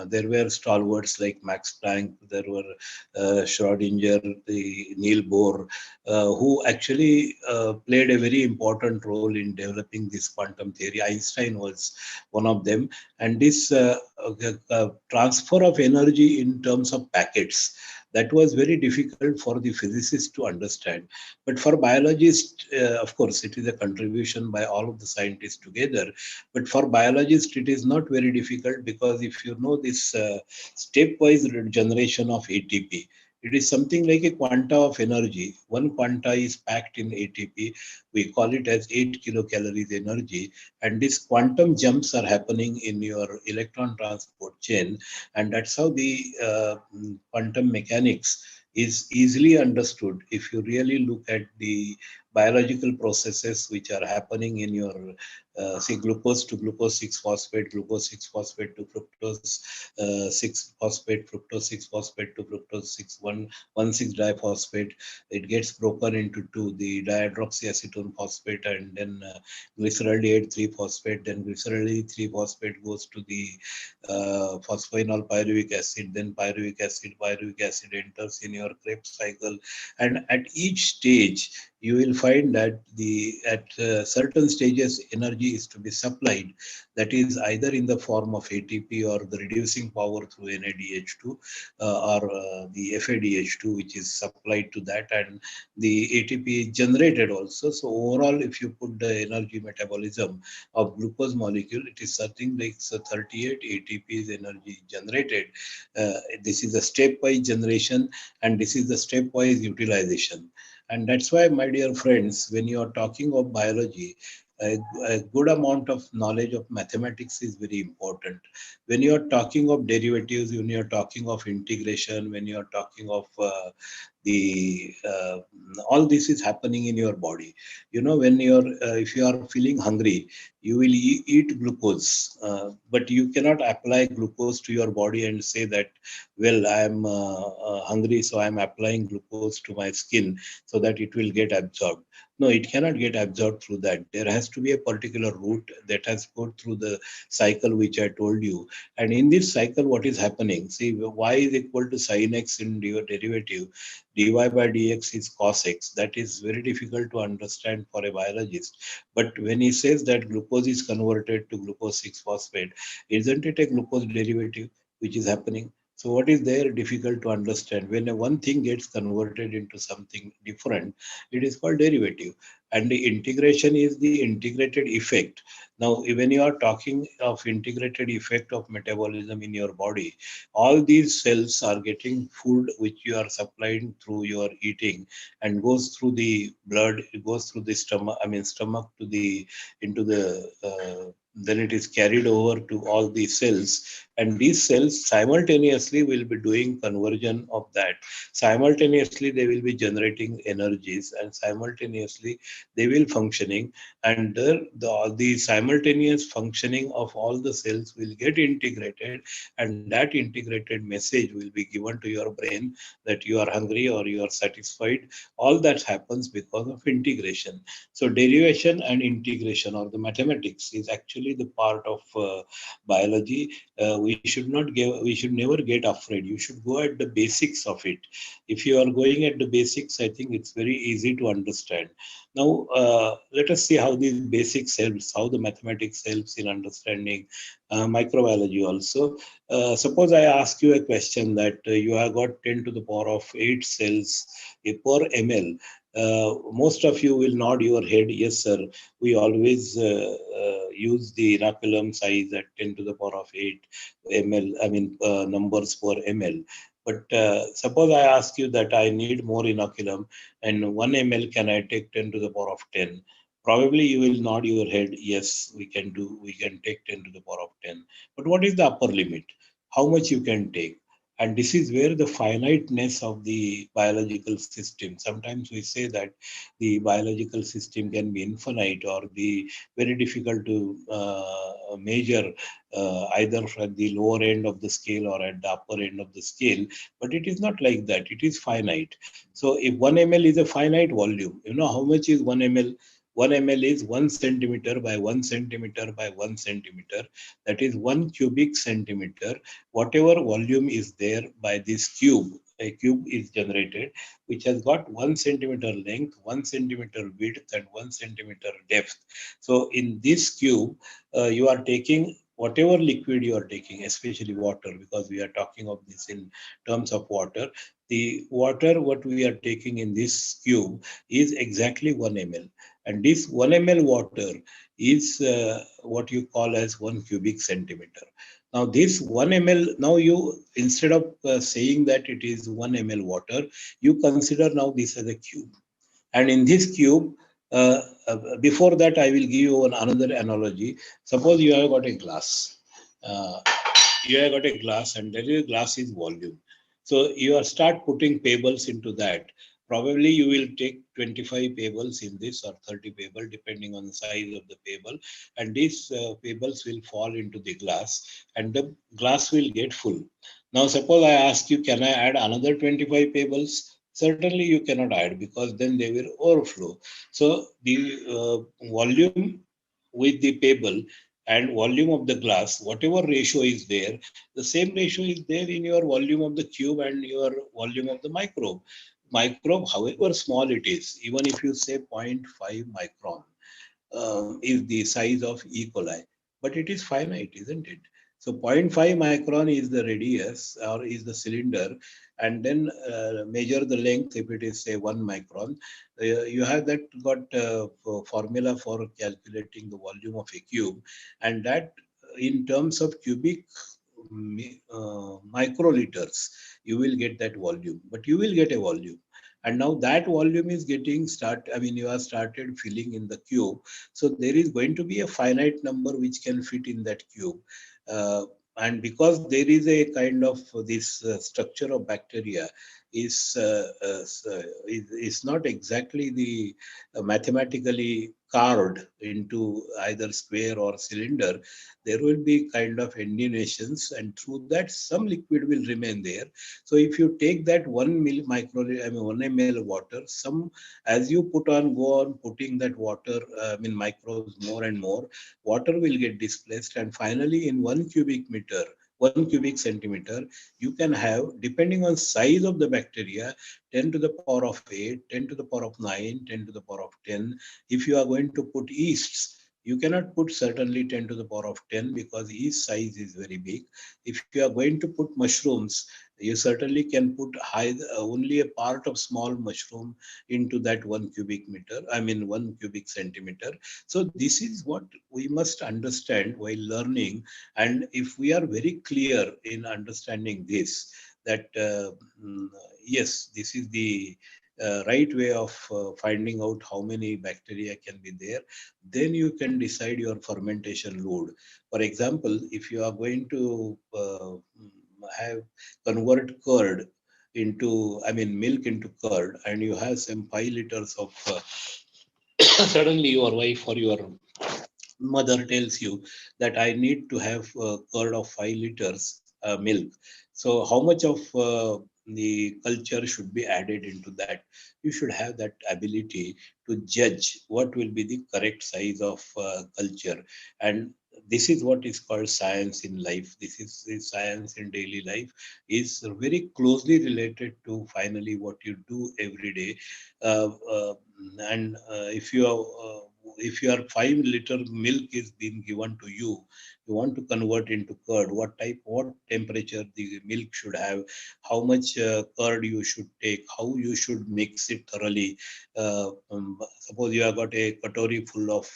there were stalwarts like Max Planck, there were Schrodinger, the Niels Bohr, who actually played a very important role in developing this quantum theory. Einstein was one of them, and this transfer of energy in terms of packets, that was very difficult for the physicists to understand. But for biologists, of course, it is a contribution by all of the scientists together. But for biologists, it is not very difficult, because if you know this stepwise generation of ATP, it is something like a quanta of energy. One quanta is packed in ATP. We call it as 8 kilocalories energy. And these quantum jumps are happening in your electron transport chain. And that's how the quantum mechanics is easily understood if you really look at the biological processes which are happening in your say glucose to glucose 6 phosphate, glucose 6 phosphate to fructose 6 phosphate, fructose 6 phosphate to fructose 6 diphosphate. It gets broken into two, the dihydroxyacetone phosphate and then glyceraldehyde 3 phosphate. Then glyceraldehyde 3 phosphate goes to the phosphoenol pyruvic acid. Then pyruvic acid enters in your Krebs cycle. And at each stage, you will find that at certain stages energy is to be supplied, that is either in the form of ATP or the reducing power through NADH2 or the FADH2, which is supplied to that, and the ATP is generated also. So overall, if you put the energy metabolism of glucose molecule, it is something like 38 ATP is energy generated. This is a stepwise generation, and this is the stepwise utilization. And that's why, my dear friends, when you are talking of biology, a good amount of knowledge of mathematics is very important. When you are talking of derivatives, when you are talking of integration, when you are talking of the all this is happening in your body. You know, when you're if you are feeling hungry, you will eat glucose, but you cannot apply glucose to your body and say that, well, I am hungry, so I am applying glucose to my skin so that it will get absorbed. No, it cannot get absorbed through that. There has to be a particular route that has gone through the cycle which I told you. And in this cycle, what is happening? See, y is equal to sin x in your derivative. Dy by dx is cos x. That is very difficult to understand for a biologist. But when he says that glucose is converted to glucose 6 phosphate, isn't it a glucose derivative which is happening? So what is there difficult to understand? When one thing gets converted into something different, it is called derivative. and the integration is the integrated effect. Now, when you are talking of integrated effect of metabolism in your body, all these cells are getting food which you are supplying through your eating and goes through the blood, it goes through the stomach, I mean stomach to the into the then it is carried over to all the cells, and these cells simultaneously will be doing conversion of that. Simultaneously they will be generating energies, and simultaneously they will functioning, and the simultaneous functioning of all the cells will get integrated, and that integrated message will be given to your brain that you are hungry or you are satisfied. All that happens because of integration. So derivation and integration, or the mathematics, is actually the part of biology. We should never get afraid. You should go at the basics of it. If you are going at the basics, I think it's very easy to understand. Now, let us see how these basics helps, how the mathematics helps in understanding microbiology also. Suppose I ask you a question that you have got 10 to the power of 8 cells per ml. Most of you will nod your head, yes, sir. We always use the inoculum size at 10 to the power of 8 ml, I mean, numbers per ml. But suppose I ask you that I need more inoculum and 1 ml can I take 10 to the power of 10? Probably you will nod your head, yes, we can take 10 to the power of 10. But what is the upper limit? How much you can take? And this is where the finiteness of the biological system. Sometimes we say that the biological system can be infinite or the very difficult to measure either at the lower end of the scale or at the upper end of the scale. But it is not like that. It is finite. So if 1 ml is a finite volume, you know how much is 1 ml? 1 ml is 1 centimeter by 1 centimeter by 1 centimeter. That is 1 cubic centimeter. Whatever volume is there by this cube, a cube is generated which has got 1 centimeter length, 1 centimeter width, and 1 centimeter depth. So in this cube, you are taking whatever liquid you are taking, especially water, because we are talking of this in terms of water. The water what we are taking in this cube is exactly 1 ml, and this 1 ml water is what you call as 1 cubic centimeter. Now this 1 ml, now you, instead of saying that it is 1 ml water, you consider now this as a cube. And in this cube, before that, I will give you another analogy. Suppose you have got a glass. Uh, you have got a glass, and there is glass is volume. So you are start putting pebbles into that. Probably you will take 25 pebbles in this or 30 pebble, depending on the size of the pebble. And these pebbles will fall into the glass, and the glass will get full. Now, suppose I ask you, can I add another 25 pebbles? Certainly you cannot add, because then they will overflow. So the volume with the pebble and volume of the glass, whatever ratio is there, the same ratio is there in your volume of the cube and your volume of the microbe. Microbe, however small it is, even if you say zero point 0.5 micron, is the size of E. coli, but it is finite, isn't it? So zero point 0.5 micron is the radius or is the cylinder, and then measure the length. If it is say 1 micron, you have that got formula for calculating the volume of a cube, and that in terms of cubic microliters, you will get that volume, but you will get a volume. And now that volume is getting you have started filling in the cube. So there is going to be a finite number which can fit in that cube. Uh, and because there is a kind of this structure of bacteria is not exactly the mathematically carved into either square or cylinder, there will be kind of endinations, and through that some liquid will remain there. So if you take that 1 ml water, some, as you go on putting that water, microbes more and more, water will get displaced, and finally in 1 cubic centimeter, you can have, depending on size of the bacteria, 10 to the power of 8, 10 to the power of 9, 10 to the power of 10. If you are going to put yeasts, You cannot put certainly 10 to the power of 10 because each size is very big. If you are going to put mushrooms, you certainly can put only a part of small mushroom into that 1 cubic meter, I mean 1 cubic centimeter. So this is what we must understand while learning. And if we are very clear in understanding this, that yes, this is the right way of finding out how many bacteria can be there, then you can decide your fermentation load. For example, if you are going to have convert curd into, I mean, milk into curd, and you have some 5 liters of, suddenly your wife or your mother tells you that I need to have a curd of 5 liters milk. So, how much of the culture should be added into that? You should have that ability to judge what will be the correct size of culture. And this is what is called science in life. This is the science in daily life, is very closely related to finally what you do every day. Uh, uh, and if your 5 liter milk is being given to you, you want to convert into curd, what temperature the milk should have, how much curd you should take, how you should mix it thoroughly. Suppose you have got a katori full of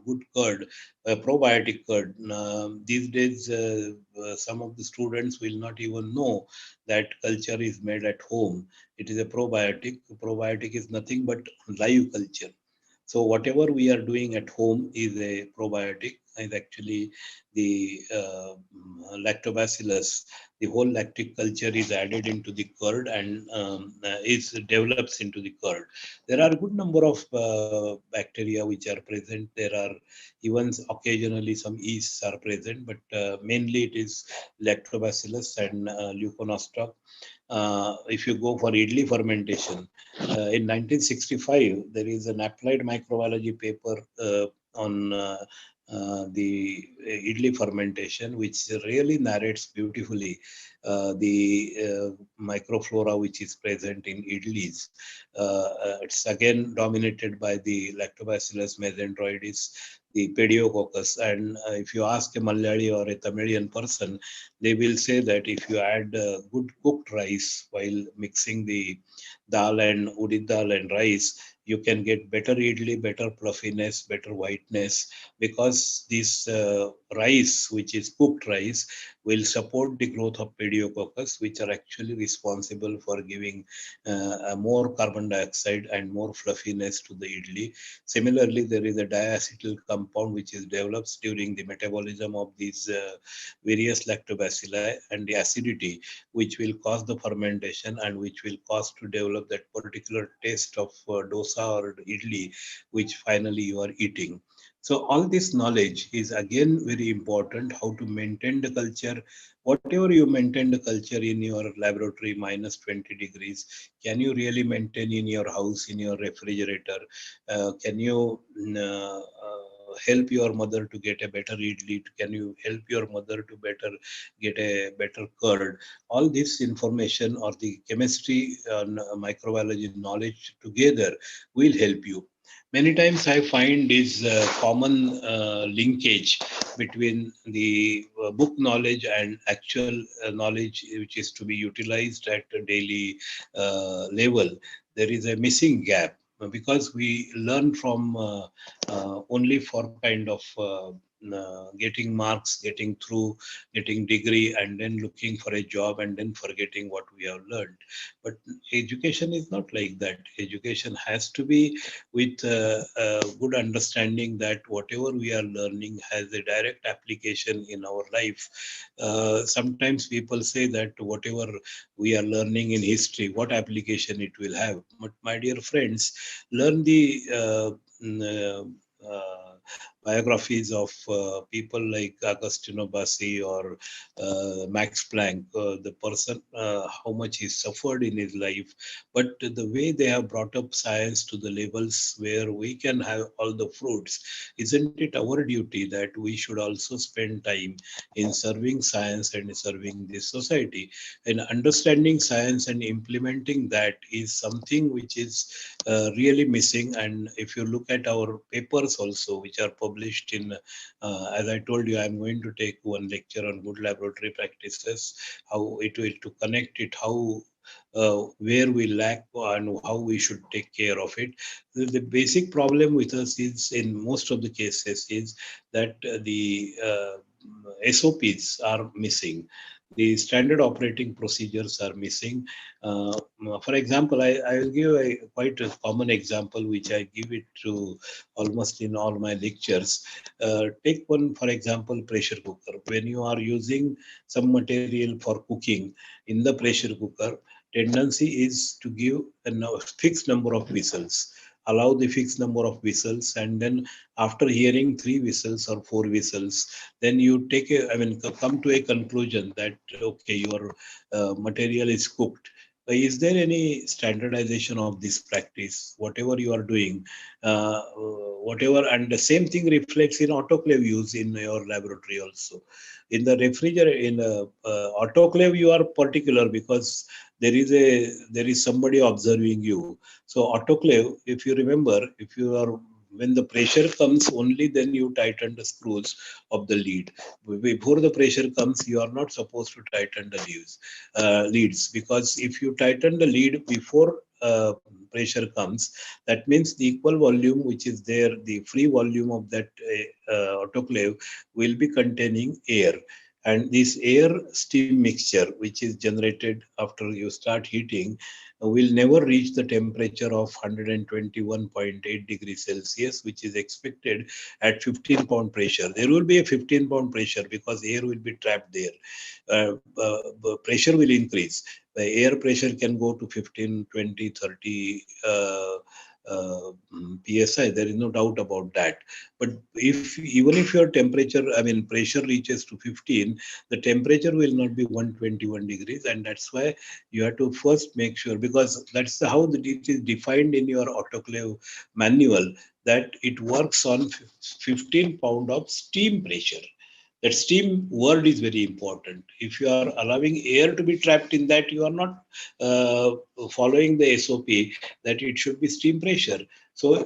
good curd, probiotic curd. These days, some of the students will not even know that culture is made at home. It is a probiotic. Probiotic is nothing but live culture. So whatever we are doing at home is a probiotic, is actually the lactobacillus. The whole lactic culture is added into the curd and is develops into the curd. There are a good number of bacteria which are present. There are even occasionally some yeasts are present, but mainly it is lactobacillus and leuconostoc. If you go for Idli fermentation, in 1965, there is an applied microbiology paper on the Idli fermentation, which really narrates beautifully the microflora which is present in idlis. It's again dominated by the Lactobacillus mesenteroides, the pediococcus. And if you ask a Malayali or a Tamilian person, they will say that if you add good cooked rice while mixing the dal and udid dal and rice, you can get better idli, better fluffiness, better whiteness, because this rice, which is cooked rice, will support the growth of pediococcus, which are actually responsible for giving more carbon dioxide and more fluffiness to the idli. Similarly, there is a diacetyl compound which is develops during the metabolism of these various lactobacilli, and the acidity which will cause the fermentation and which will cause to develop that particular taste of dosa or idli, which finally you are eating. So all this knowledge is again very important, how to maintain the culture. Whatever you maintain the culture in your laboratory minus 20 degrees, can you really maintain in your house, in your refrigerator? Can you help your mother to get a better idli? Can you help your mother to better get a better curd? All this information or the chemistry and microbiology knowledge together will help you. Many times I find is common linkage between the book knowledge and actual knowledge which is to be utilized at a daily level. There is a missing gap because we learn from only for kind of getting marks, getting through, getting degree, and then looking for a job, and then forgetting what we have learned. But education is not like that. Education has to be with a good understanding that whatever we are learning has a direct application in our life. Sometimes people say that whatever we are learning in history, what application it will have. But my dear friends, learn the biographies of people like Agostino Bassi or Max Planck, the person, how much he suffered in his life, but the way they have brought up science to the levels where we can have all the fruits, isn't it our duty that we should also spend time in serving science and serving this society? And understanding science and implementing that is something which is really missing. And if you look at our papers also, which are published published in, as I told you, I'm going to take one lecture on good laboratory practices, how it will to connect it, how where we lack and how we should take care of it. The basic problem with us is, in most of the cases, is that the SOPs are missing. The standard operating procedures are missing. Uh, for example, I will give a quite a common example, which I give it to almost in all my lectures. Take one, for example, pressure cooker. When you are using some material for cooking in the pressure cooker, tendency is to give a fixed number of whistles, allow the fixed number of whistles, and then after hearing three whistles or four whistles, then you take a, I mean, come to a conclusion that okay, your material is cooked. Is there any standardization of this practice? Whatever you are doing, whatever, and the same thing reflects in autoclave use in your laboratory also. In the refrigerator, in autoclave, you are particular because there is somebody observing you. So autoclave, if you remember, if you are, when the pressure comes, only then you tighten the screws of the lead. Before the pressure comes, you are not supposed to tighten the leads, because if you tighten the lead before pressure comes, that means the equal volume which is there, the free volume of that autoclave will be containing air. And this air steam mixture, which is generated after you start heating, will never reach the temperature of 121.8 degrees Celsius, which is expected at 15 pound pressure. There will be a 15-pound pressure because air will be trapped there. Pressure will increase. The air pressure can go to 15, 20, 30 psi. There is no doubt about that. But if even if your temperature, I mean pressure reaches to 15, the temperature will not be 121 degrees, and that's why you have to first make sure, because that's how it is defined in your autoclave manual, that it works on 15 pound of steam pressure. That steam word is very important. If you are allowing air to be trapped in that, you are not uh, following the SOP that it should be steam pressure. So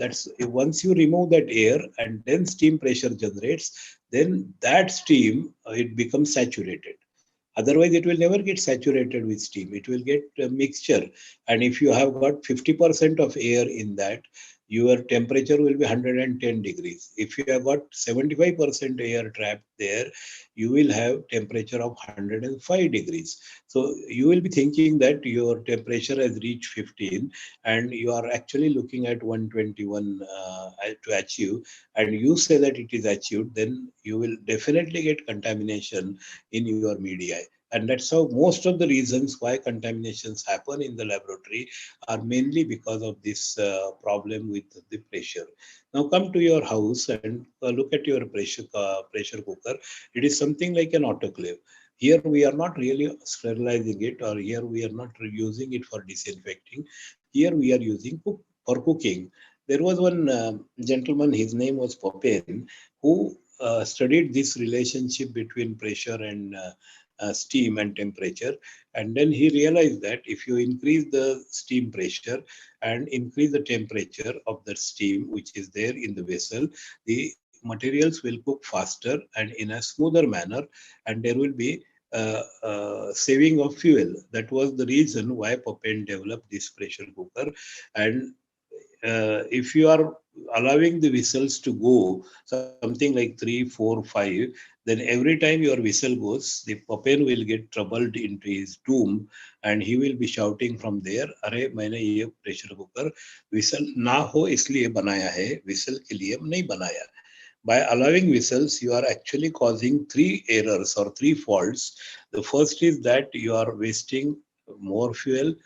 that's once you remove that air and then steam pressure generates, then that steam it becomes saturated. Otherwise, it will never get saturated with steam. It will get a mixture. And if you have got 50% of air in that, your temperature will be 110 degrees. If you have got 75% air trapped there, you will have temperature of 105 degrees. So you will be thinking that your temperature has reached 15 and you are actually looking at 121 to achieve, and you say that it is achieved, then you will definitely get contamination in your media. And that's how most of the reasons why contaminations happen in the laboratory are mainly because of this problem with the pressure. Now come to your house and look at your pressure cooker. It is something like an autoclave. Here we are not really sterilizing it, or here we are not using it for disinfecting. Here we are using for cooking. There was one gentleman, his name was Popin, who studied this relationship between pressure and steam and temperature. And then he realized that if you increase the steam pressure and increase the temperature of the steam which is there in the vessel, the materials will cook faster and in a smoother manner, and there will be saving of fuel. That was the reason why Popin developed this pressure cooker. And if you are allowing the whistles to go something like 3, 4, 5, then every time your whistle goes, the puppet will get troubled into his tomb, and he will be shouting from there, अरे मैंने ये pressure cooker whistle ना हो इसलिए बनाया है, whistle के लिए नहीं बनाया. By allowing whistles, you are actually causing three errors or three faults. The first is that you are wasting more fuel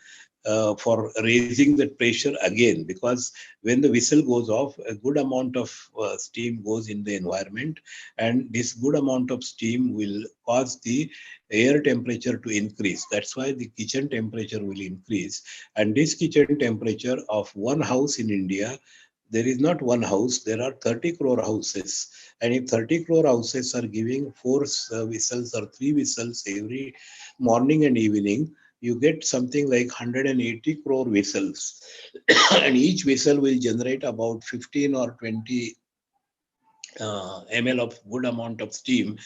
for raising the pressure again, because when the whistle goes off, a good amount of steam goes in the environment, and this good amount of steam will cause the air temperature to increase. That's why the kitchen temperature will increase. And this kitchen temperature of one house in India, there is not one house, there are 30 crore houses. And if 30 crore houses are giving four whistles or three whistles every morning and evening, you get something like 180 crore whistles. And each whistle will generate about 15 or 20 ml of good amount of steam,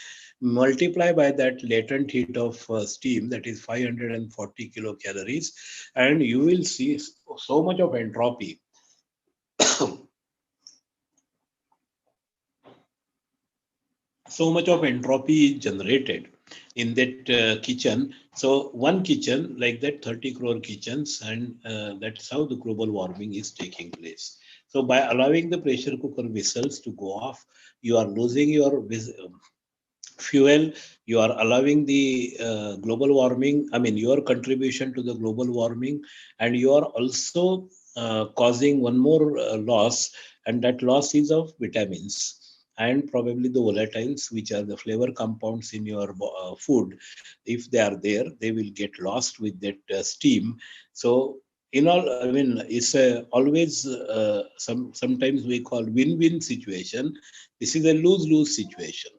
multiply by that latent heat of steam, that is 540 kilocalories, and you will see so much of entropy. So much of entropy is generated in that kitchen. So one kitchen like that, 30 crore kitchens, and that's how the global warming is taking place. So by allowing the pressure cooker whistles to go off, you are losing your fuel, you are allowing the global warming, I mean, your contribution to the global warming, and you are also causing one more loss, and that loss is of vitamins and probably the volatiles, which are the flavor compounds in your food. If they are there, they will get lost with that steam. So, in all, I mean, it's always sometimes we call win-win situation. This is a lose-lose situation.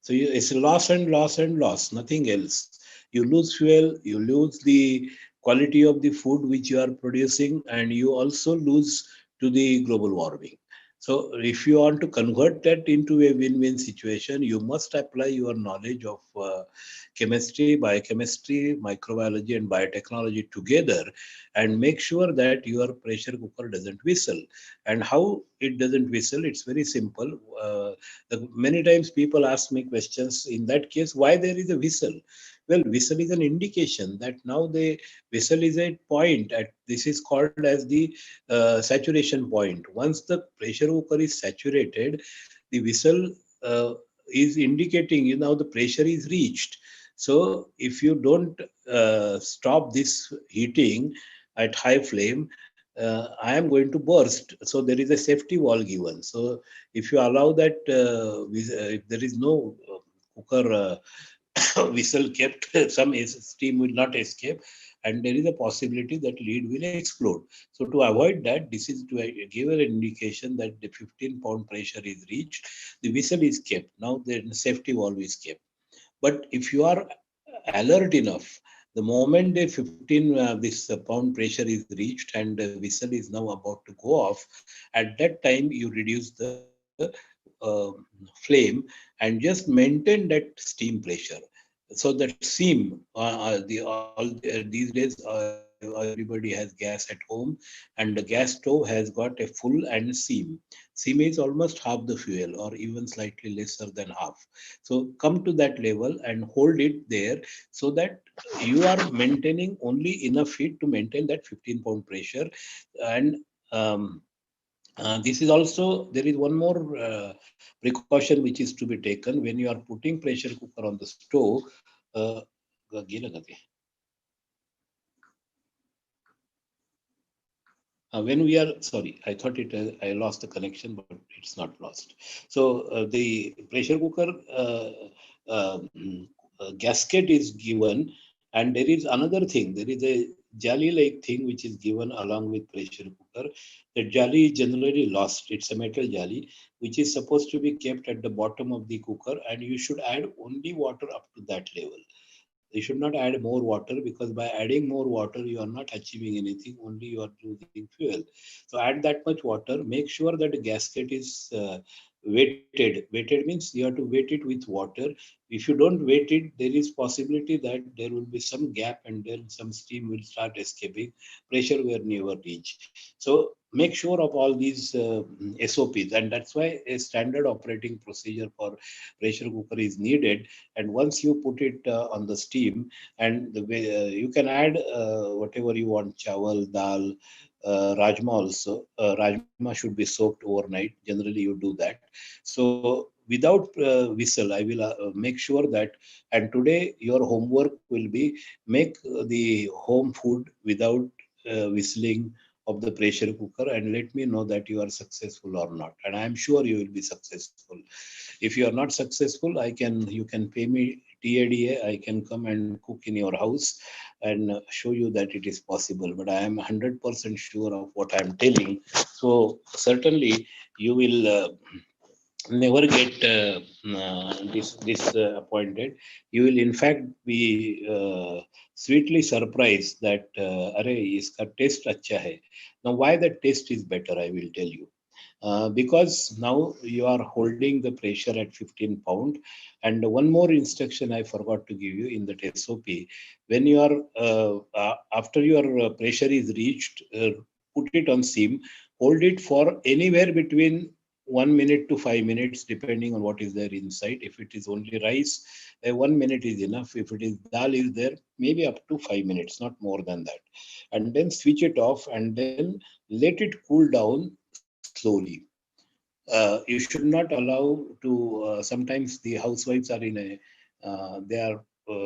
So it's loss and loss and loss, nothing else. You lose fuel, you lose the quality of the food which you are producing, and you also lose to the global warming. So if you want to convert that into a win-win situation, you must apply your knowledge of chemistry, biochemistry, microbiology, and biotechnology together, and make sure that your pressure cooker doesn't whistle. And how it doesn't whistle? It's very simple. Many times people ask me questions in that case, why there is a whistle? Well, whistle is an indication that now the whistle is a point at, this is called as the saturation point. Once the pressure cooker is saturated, the whistle uh, is indicating you now the pressure is reached. So if you don't stop this heating at high flame, I am going to burst. So there is a safety wall given. So if you allow that, if there is no cooker whistle kept, some steam will not escape, and there is a possibility that lid will explode. So to avoid that, this is to give an indication that the 15-pound pressure is reached. The whistle is kept. Now the safety valve is kept. But if you are alert enough, the moment the 15 this pound pressure is reached and the whistle is now about to go off, at that time you reduce the flame and just maintain that steam pressure. So that steam, these days everybody has gas at home, and the gas stove has got a full and seam. Seam is almost half the fuel or even slightly lesser than half. So come to that level and hold it there, so that you are maintaining only enough heat to maintain that 15-pound pressure. And this is also, there is one more precaution which is to be taken when you are putting pressure cooker on the stove. Uh, when we are, sorry, I thought it I lost the connection, but it's not lost. So the pressure cooker gasket is given, and there is another thing, there is a jali like thing which is given along with pressure cooker. The jali is generally lost. It's a metal jali which is supposed to be kept at the bottom of the cooker, and you should add only water up to that level. You should not add more water, because by adding more water, you are not achieving anything, only you are losing fuel. So add that much water. Make sure that the gasket is weighted. Weighted means you have to weight it with water. If you don't weight it, there is possibility that there will be some gap, and then some steam will start escaping. Pressure will never reach. So make sure of all these SOPs, and that's why a standard operating procedure for pressure cooker is needed. And once you put it on the steam, and the way you can add whatever you want, chawal, dal, rajma also. Rajma should be soaked overnight, generally you do that. So without whistle, I will make sure that, and today your homework will be, make the home food without whistling of the pressure cooker, and let me know that you are successful or not, and I am sure you will be successful. If you are not successful, you can pay me TADA. I can come and cook in your house and show you that it is possible. But I am 100% sure of what I am telling. So certainly you will never get this appointed. You will in fact be sweetly surprised that अरे इसका taste अच्छा है. Now why the taste is better, I will tell you. because now you are holding the pressure at 15 pound. And one more instruction I forgot to give you in that SOP: when you are after your pressure is reached, put it on steam, hold it for anywhere between 1 minute to 5 minutes, depending on what is there inside. If it is only rice, 1 minute is enough. If it is dal is there, maybe up to 5 minutes, not more than that. And then switch it off and then let it cool down slowly. You should not allow to. Sometimes the housewives are in a.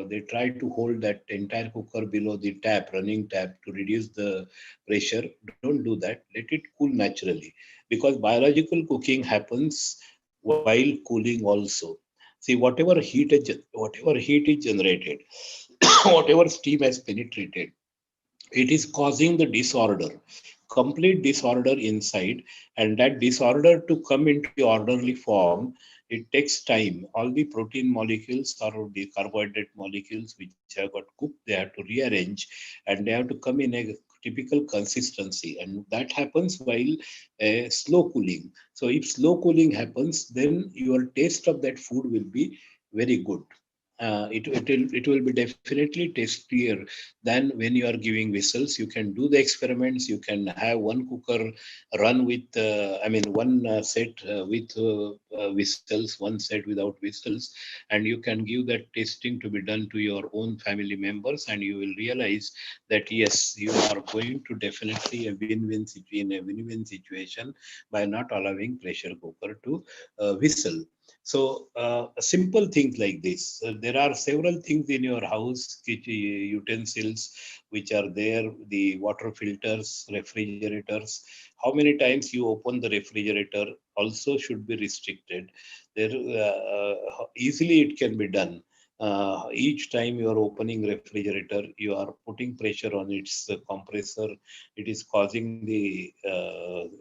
They try to hold that entire cooker below the tap, running tap, to reduce the pressure. Don't do that. Let it cool naturally, because biological cooking happens while cooling also. See, whatever heat is generated, whatever steam has penetrated, it is causing the disorder, complete disorder inside. And that disorder to come into the orderly form, it takes time. All the protein molecules or the carbohydrate molecules which have got cooked, they have to rearrange, and they have to come in a typical consistency, and that happens while slow cooling. So if slow cooling happens, then your taste of that food will be very good. It will be definitely tastier than when you are giving whistles. You can do the experiments. You can have one cooker run with, one set with whistles, one set without whistles, and you can give that tasting to be done to your own family members, and you will realize that yes, you are going to definitely a win-win situation by not allowing pressure cooker to whistle. So, simple things like this. There are several things in your house, utensils which are there, the water filters, refrigerators. How many times you open the refrigerator also should be restricted. There, easily it can be done. Each time you are opening refrigerator, you are putting pressure on its compressor. It is causing the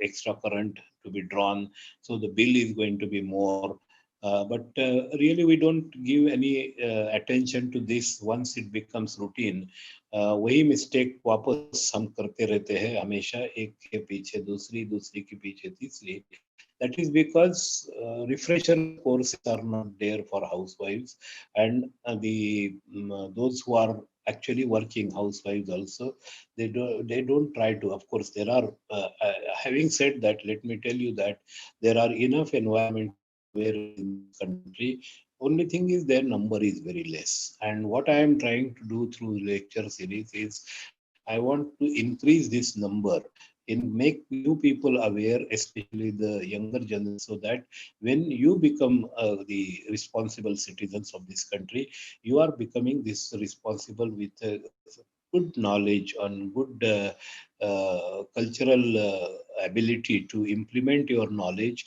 extra current to be drawn, so the bill is going to be more. But really, we don't give any attention to this once it becomes routine. वही mistake वापस हम करते रहते हैं हमेशा, एक के पीछे दूसरी, दूसरी के पीछे तीसरी. That is because refresher courses are not there for housewives, and those who are actually working housewives also, they don't try to. Of course, there are. Having said that, let me tell you that there are enough environmental awareness in this country. Only thing is their number is very less. And what I am trying to do through lecture series is I want to increase this number, in make new people aware, especially the younger generation, so that when you become the responsible citizens of this country, you are becoming this responsible with good knowledge on good cultural ability to implement your knowledge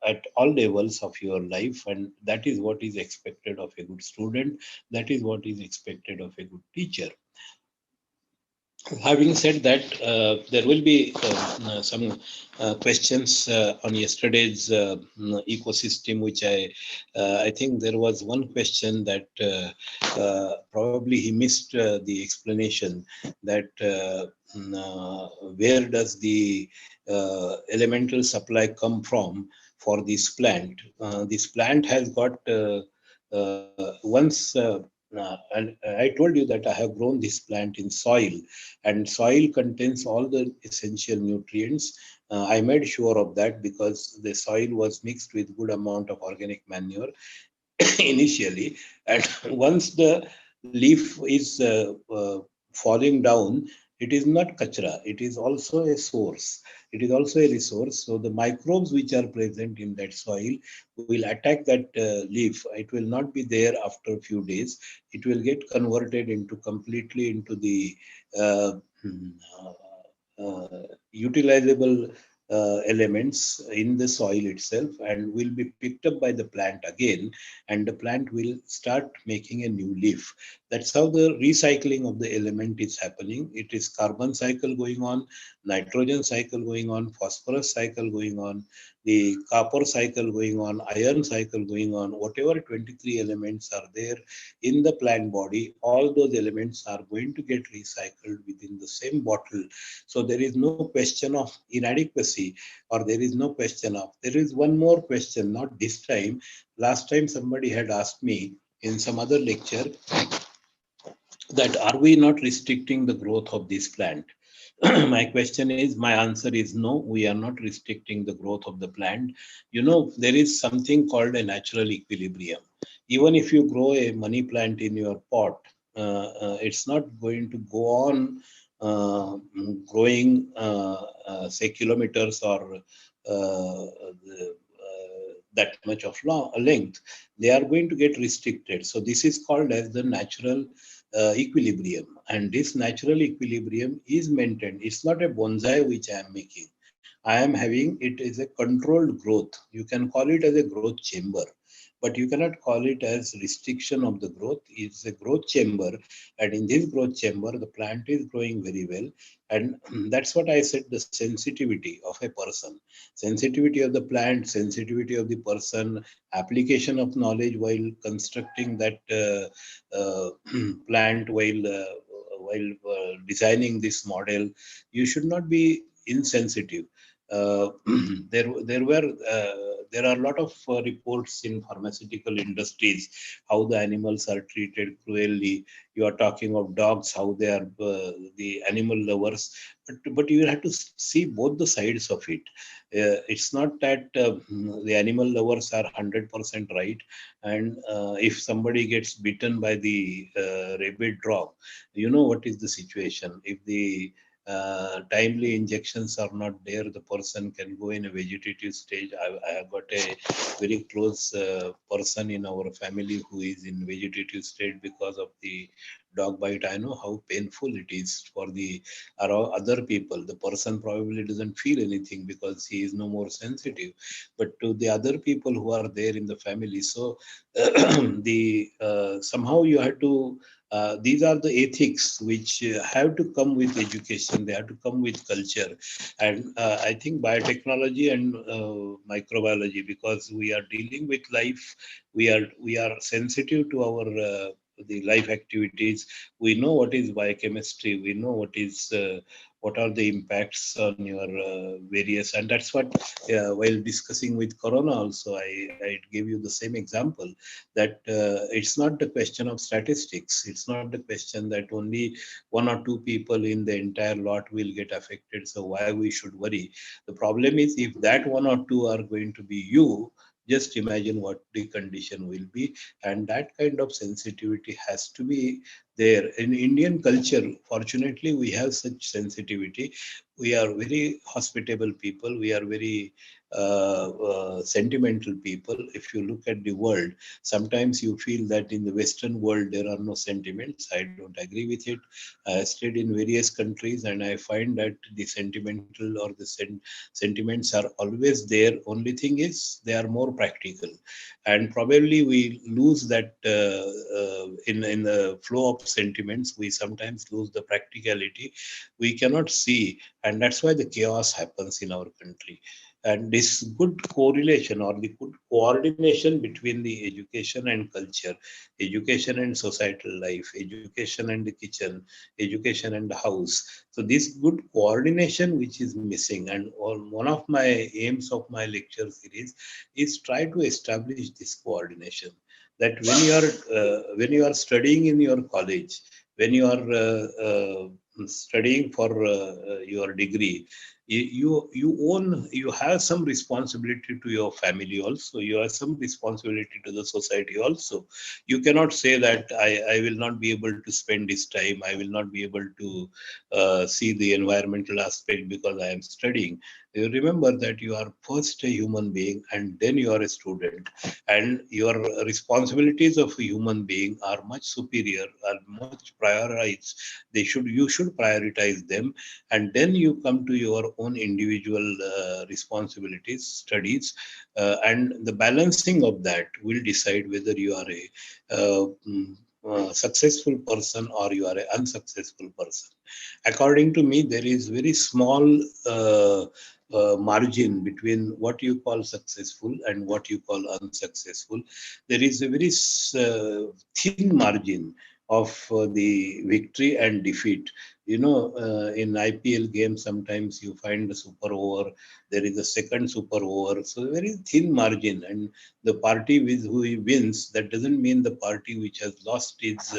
at all levels of your life. And that is what is expected of a good student. That is what is expected of a good teacher. Having said that, there will be some questions on yesterday's ecosystem, which I think there was one question that probably he missed the explanation, that where does the elemental supply come from for this plant? This plant has got once. And I told you that I have grown this plant in soil, and soil contains all the essential nutrients. I made sure of that because the soil was mixed with good amount of organic manure initially, and once the leaf is falling down, it is not kachra, it is also a source, it is also a resource. So the microbes which are present in that soil will attack that leaf. It will not be there after a few days. It will get converted into completely into the uh, hmm, utilizable elements in the soil itself, and will be picked up by the plant again, and the plant will start making a new leaf. That's how the recycling of the element is happening. It is carbon cycle going on, nitrogen cycle going on, phosphorus cycle going on. the copper cycle going on, iron cycle going on, whatever 23 elements are there in the plant body, all those elements are going to get recycled within the same bottle. So there is no question of inadequacy, or there is no question of. There is one more question, not this time. Last time somebody had asked me in some other lecture that are we not restricting the growth of this plant? My question is, my answer is no, we are not restricting the growth of the plant. You know, there is something called a natural equilibrium. Even if you grow a money plant in your pot, it's not going to go on growing, say, kilometers or that much of length. They are going to get restricted. So this is called as the natural equilibrium, and this natural equilibrium is maintained. It's not a bonsai which I am making. I am having it is a controlled growth. You can call it as a growth chamber, but you cannot call it as restriction of the growth. It's a growth chamber, and in this growth chamber, the plant is growing very well. And that's what I said, the sensitivity of a person, sensitivity of the plant, sensitivity of the person, application of knowledge while constructing that plant, while designing this model. You should not be insensitive. uh, there are a lot of reports in pharmaceutical industries how the animals are treated cruelly. You are talking of dogs, how they are the animal lovers, but you have to see both the sides of it. It's not that the animal lovers are 100% right, and if somebody gets bitten by the rabid dog, you know what is the situation. If the timely injections are not there, the person can go in a vegetative stage. I have got a very close person in our family who is in vegetative state because of the dog bite. I know how painful it is for the other people. The person probably doesn't feel anything because he is no more sensitive, but to the other people who are there in the family. So the somehow you have to these are the ethics which have to come with education. They have to come with culture, and I think biotechnology and microbiology, because we are dealing with life, we are sensitive to our the life activities. We know what is biochemistry. We know what are the impacts on your various, and that's what while discussing with Corona also, I gave you the same example that it's not the question of statistics. It's not the question that only one or two people in the entire lot will get affected. So why we should worry? The problem is if that one or two are going to be you, just imagine what the condition will be. And that kind of sensitivity has to be there. In Indian culture, fortunately, we have such sensitivity. We are very hospitable people. We are very sentimental people. If you look at the world, sometimes you feel that in the Western world there are no sentiments. I don't agree with it. I stayed in various countries and I find that the sentimental or the sentiments are always there. Only thing is they are more practical, and probably we lose that in the flow of sentiments. We sometimes lose the practicality. We cannot see, and that's why the chaos happens in our country. And this good correlation or the good coordination between the education and culture, education and societal life, education and the kitchen, education and the house. So this good coordination which is missing, and one of my aims of my lecture series is try to establish this coordination. That when you are studying in your college, when you are studying for your degree, you own, you have some responsibility to your family also. You have some responsibility to the society also. You cannot say that I will not be able to spend this time, I will not be able to see the environmental aspect because I am studying. You remember that you are first a human being and then you are a student, and your responsibilities of a human being are much superior, are much prioritized. You should prioritize them, and then you come to your own individual responsibilities, studies, and the balancing of that will decide whether you are a successful person or you are an unsuccessful person. According to me, there is very small margin between what you call successful and what you call unsuccessful. There is a very thin margin of the victory and defeat. In IPL games, sometimes you find a super over, there is a second super over, so very thin margin. And the party with who wins, that doesn't mean the party which has lost is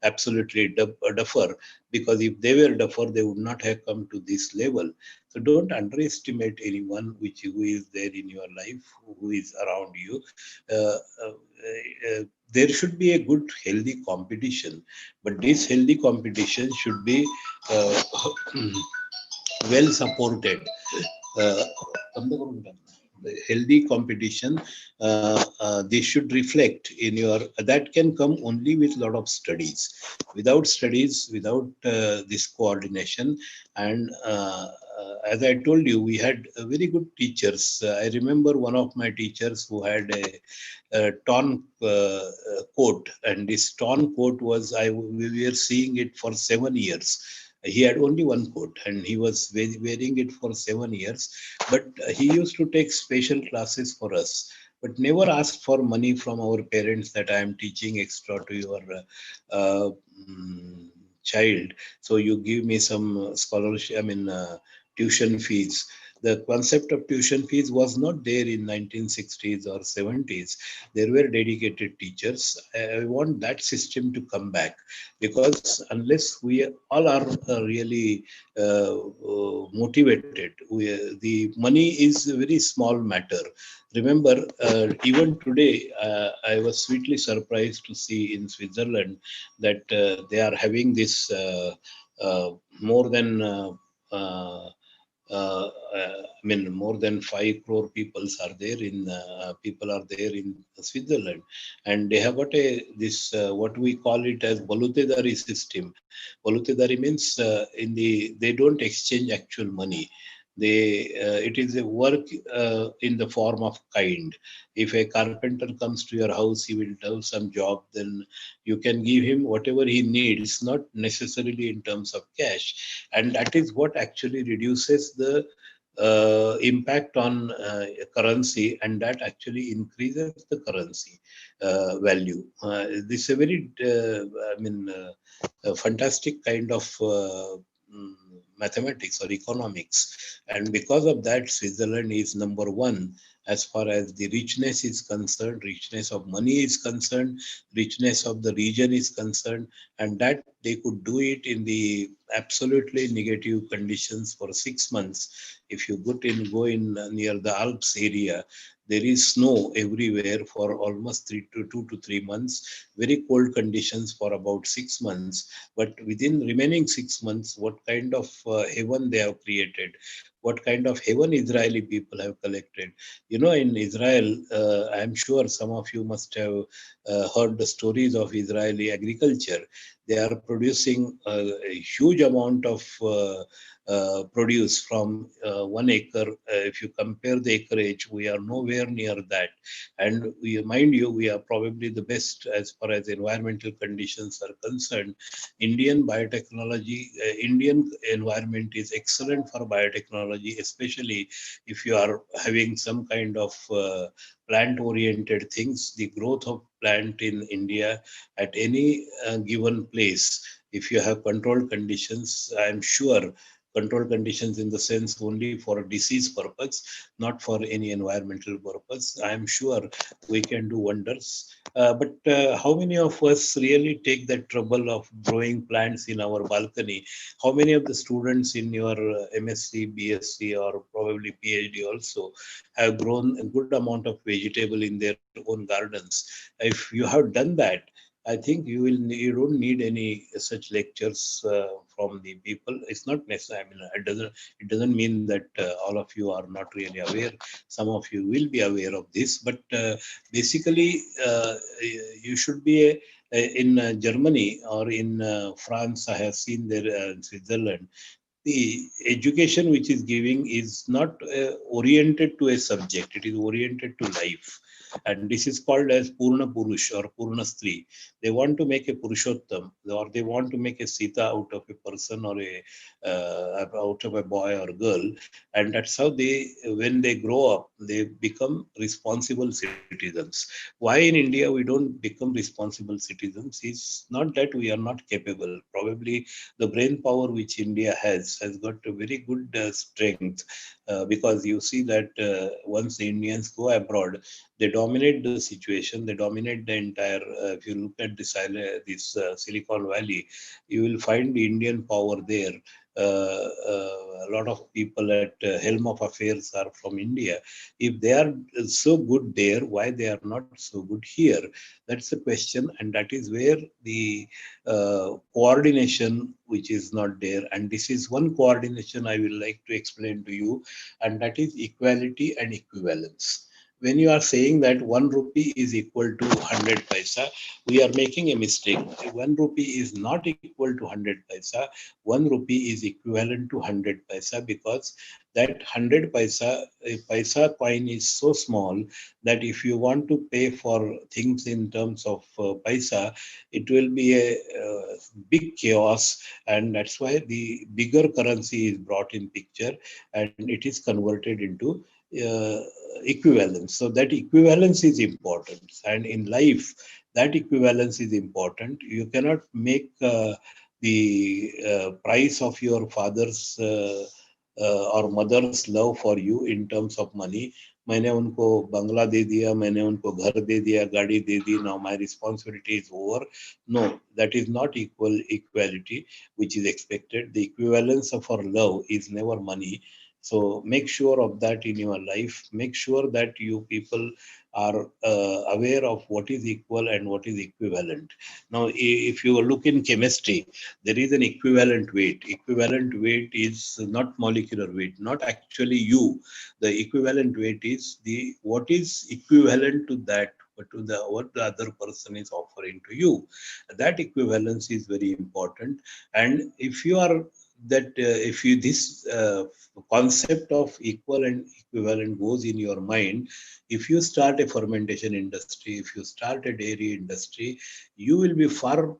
absolutely duffer, because if they were duffer, they would not have come to this level. So don't underestimate anyone who is there in your life, who is around you. Uh, uh, there should be a good, healthy competition, but this healthy competition should be uh, well supported. Uh, the healthy competition, they should reflect in your, that can come only with a lot of studies. Without studies, without this coordination, and as I told you, we had very good teachers. I remember one of my teachers who had a torn coat, and this torn coat was, we were seeing it for 7 years. He had only one coat, and he was wearing it for 7 years. But he used to take special classes for us, but never asked for money from our parents that I am teaching extra to your uh, mm, child. So you give me some scholarship, I mean, tuition fees. The concept of tuition fees was not there in 1960s or 70s. There were dedicated teachers. I want that system to come back, because unless we all are really motivated, the money is a very small matter. Remember, even today, I was sweetly surprised to see in Switzerland that they are having this uh, more than uh, I mean, more than 5 crore people are there in Switzerland, and they have got a this what we call it as balutedari system. Balutedari means they don't exchange actual money. It is a work in the form of kind. If a carpenter comes to your house, he will do some job, then you can give him whatever he needs, not necessarily in terms of cash. And that is what actually reduces the impact on currency, and that actually increases the currency value. This is a very, I mean, a fantastic kind of mathematics or economics. And because of that, Switzerland is number one as far as the richness is concerned, richness of money is concerned, richness of the region is concerned, and that they could do it in the absolutely negative conditions for 6 months. If you go in near the Alps area, there is snow everywhere for almost 2 to 3 months, very cold conditions for about 6 months. But within remaining 6 months, what kind of heaven they have created, what kind of heaven Israeli people have collected. In Israel, I'm sure some of you must have heard the stories of Israeli agriculture. They are producing a huge amount of produce from 1 acre. If you compare the acreage, we are nowhere near that. And mind you, we are probably the best as far as environmental conditions are concerned. Indian environment is excellent for biotechnology, especially if you are having some kind of plant-oriented things. The growth of plant in India at any given place, if you have controlled conditions, I am sure, control conditions in the sense only for disease purpose, not for any environmental purpose, I am sure we can do wonders. But how many of us really take that trouble of growing plants in our balcony? How many of the students in your MSc, BSc, or probably PhD also have grown a good amount of vegetable in their own gardens? If you have done that, I think you don't need any such lectures from the people. It's not necessary. I mean, it doesn't mean that all of you are not really aware. Some of you will be aware of this, but basically, you should be in Germany or in France. I have seen there, Switzerland. The education which is giving is not oriented to a subject. It is oriented to life. and this is called as Purna Purush or Purna Stri. They want to make a Purushottam, or they want to make a Sita out of a person or a out of a boy or girl, and that's how they, when they grow up, they become responsible citizens. Why in India we don't become responsible citizens is not that we are not capable. Probably the brain power which India has got a very good strength, because you see that once the Indians go abroad, they dominate the situation, they dominate the entire. If you look at this Silicon Valley, you will find the Indian power there. A lot of people at helm of affairs are from India. If they are so good there, why they are not so good here? That's the question, and that is where the coordination which is not there. And this is one coordination I will like to explain to you, and that is equality and equivalence. When you are saying that 1 rupee is equal to 100 paisa, we are making a mistake. 1 rupee is not equal to 100 paisa. 1 rupee is equivalent to 100 paisa, because that 100 paisa coin is so small that if you want to pay for things in terms of paisa, it will be a big chaos, and that's why the bigger currency is brought in picture, and it is converted into uh, equivalence. So that equivalence is important, and in life, that equivalence is important. You cannot make the price of your father's or mother's love for you in terms of money. मैंने उनको बंगला दे दिया, मैंने उनको घर दे दिया, गाड़ी दे दी, now my responsibility is over. No, that is not equality which is expected. The equivalence of our love is never money. So make sure of that in your life. Make sure that you people are aware of what is equal and what is equivalent. Now, if you look in chemistry, there is an equivalent weight. Equivalent weight is not molecular weight, not actually you. The equivalent weight is the what is equivalent to that, what the other person is offering to you. That equivalence is very important. And if you are that if you this concept of equal and equivalent goes in your mind, if you start a fermentation industry, if you start a dairy industry, you will be far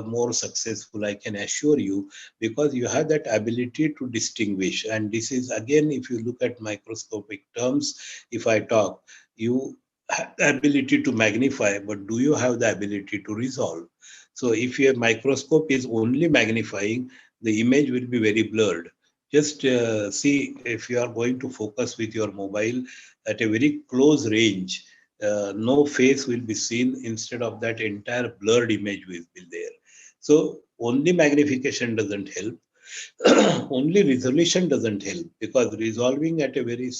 more successful, I can assure you, because you have that ability to distinguish. And this is again, if you look at microscopic terms, if I talk, you have the ability to magnify, but do you have the ability to resolve? So if your microscope is only magnifying, the image will be very blurred. Just see, if you are going to focus with your mobile at a very close range, no face will be seen. Instead of that, entire blurred image will be there. So only magnification doesn't help. Only resolution doesn't help, because resolving at a very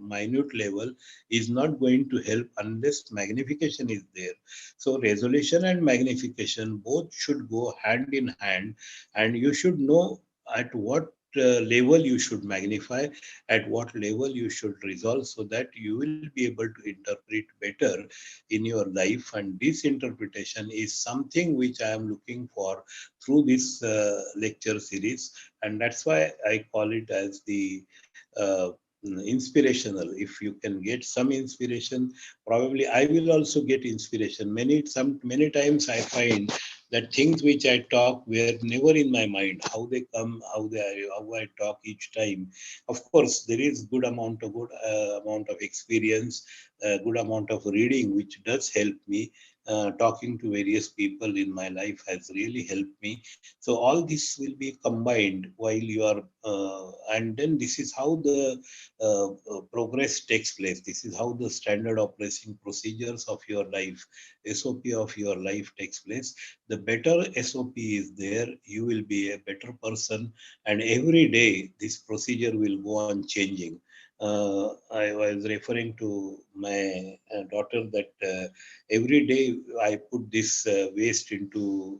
minute level is not going to help unless magnification is there. So resolution and magnification both should go hand in hand, and you should know at what level you should magnify, at what level you should resolve, so that you will be able to interpret better in your life. And this interpretation is something which I am looking for through this lecture series, and that's why I call it as the inspirational. If you can get some inspiration, probably I will also get inspiration. Many times I find that things which I talk were never in my mind. How they come, how I talk each time. Of course, there is good amount of experience, good amount of reading, which does help me. Talking to various people in my life has really helped me. So all this will be combined while you are, and then this is how the progress takes place. This is how the standard operating procedures of your life, SOP of your life takes place. The better SOP is there, you will be a better person, and every day this procedure will go on changing. I was referring to my daughter that every day I put this waste into,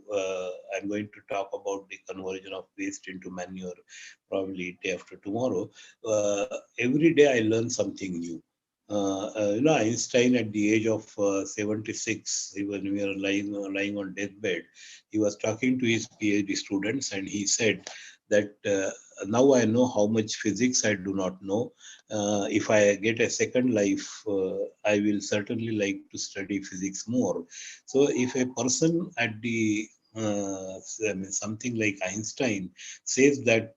I'm going to talk about the conversion of waste into manure, probably day after tomorrow. Every day I learn something new. Einstein at the age of 76, when we were lying on deathbed, he was talking to his PhD students, and he said that now I know how much physics I do not know. If I get a second life, I will certainly like to study physics more. So, if a person at the I mean, something like Einstein says that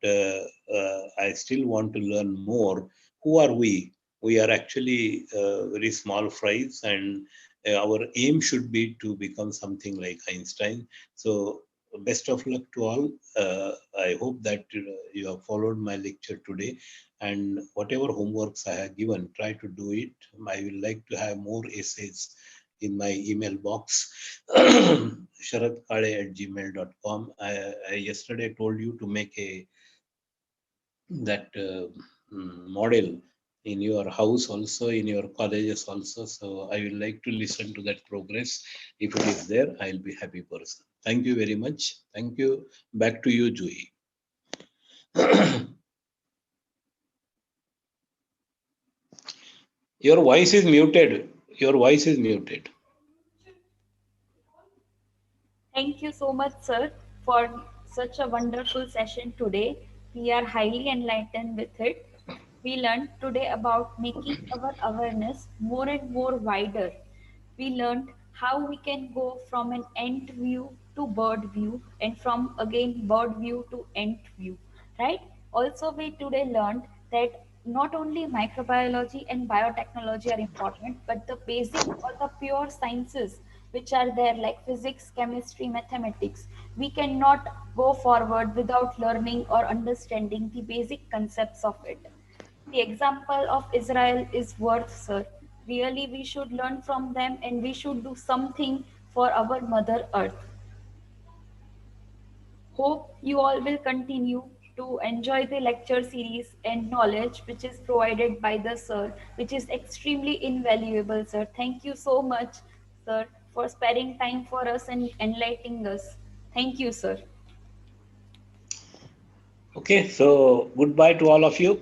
I still want to learn more, who are we? We are actually very small fries, and our aim should be to become something like Einstein. So, best of luck to all. I hope that you have followed my lecture today, and whatever homeworks I have given, try to do it. I will like to have more essays in my email box. sharadkale@gmail.com. I yesterday told you to make a that model in your house also, in your colleges also. So I will like to listen to that progress. If it is there, I'll be happy person. Thank you very much. Thank you. Back to you, Juhi. Your voice is muted. Your voice is muted. Thank you so much, sir, for such a wonderful session today. We are highly enlightened with it. We learned today about making our awareness more and more wider. We learned how we can go from an ant view to bird view and from again bird view to ant view, right? Also, we today learned that not only microbiology and biotechnology are important, but the basic or the pure sciences which are there like physics, chemistry, mathematics. We cannot go forward without learning or understanding the basic concepts of it. The example of Israel is worth, sir. Really, we should learn from them and we should do something for our Mother Earth. Hope you all will continue to enjoy the lecture series and knowledge which is provided by the sir, which is extremely invaluable, sir. Thank you so much, sir, for sparing time for us and enlightening us. Thank you, sir. Okay, so goodbye to all of you.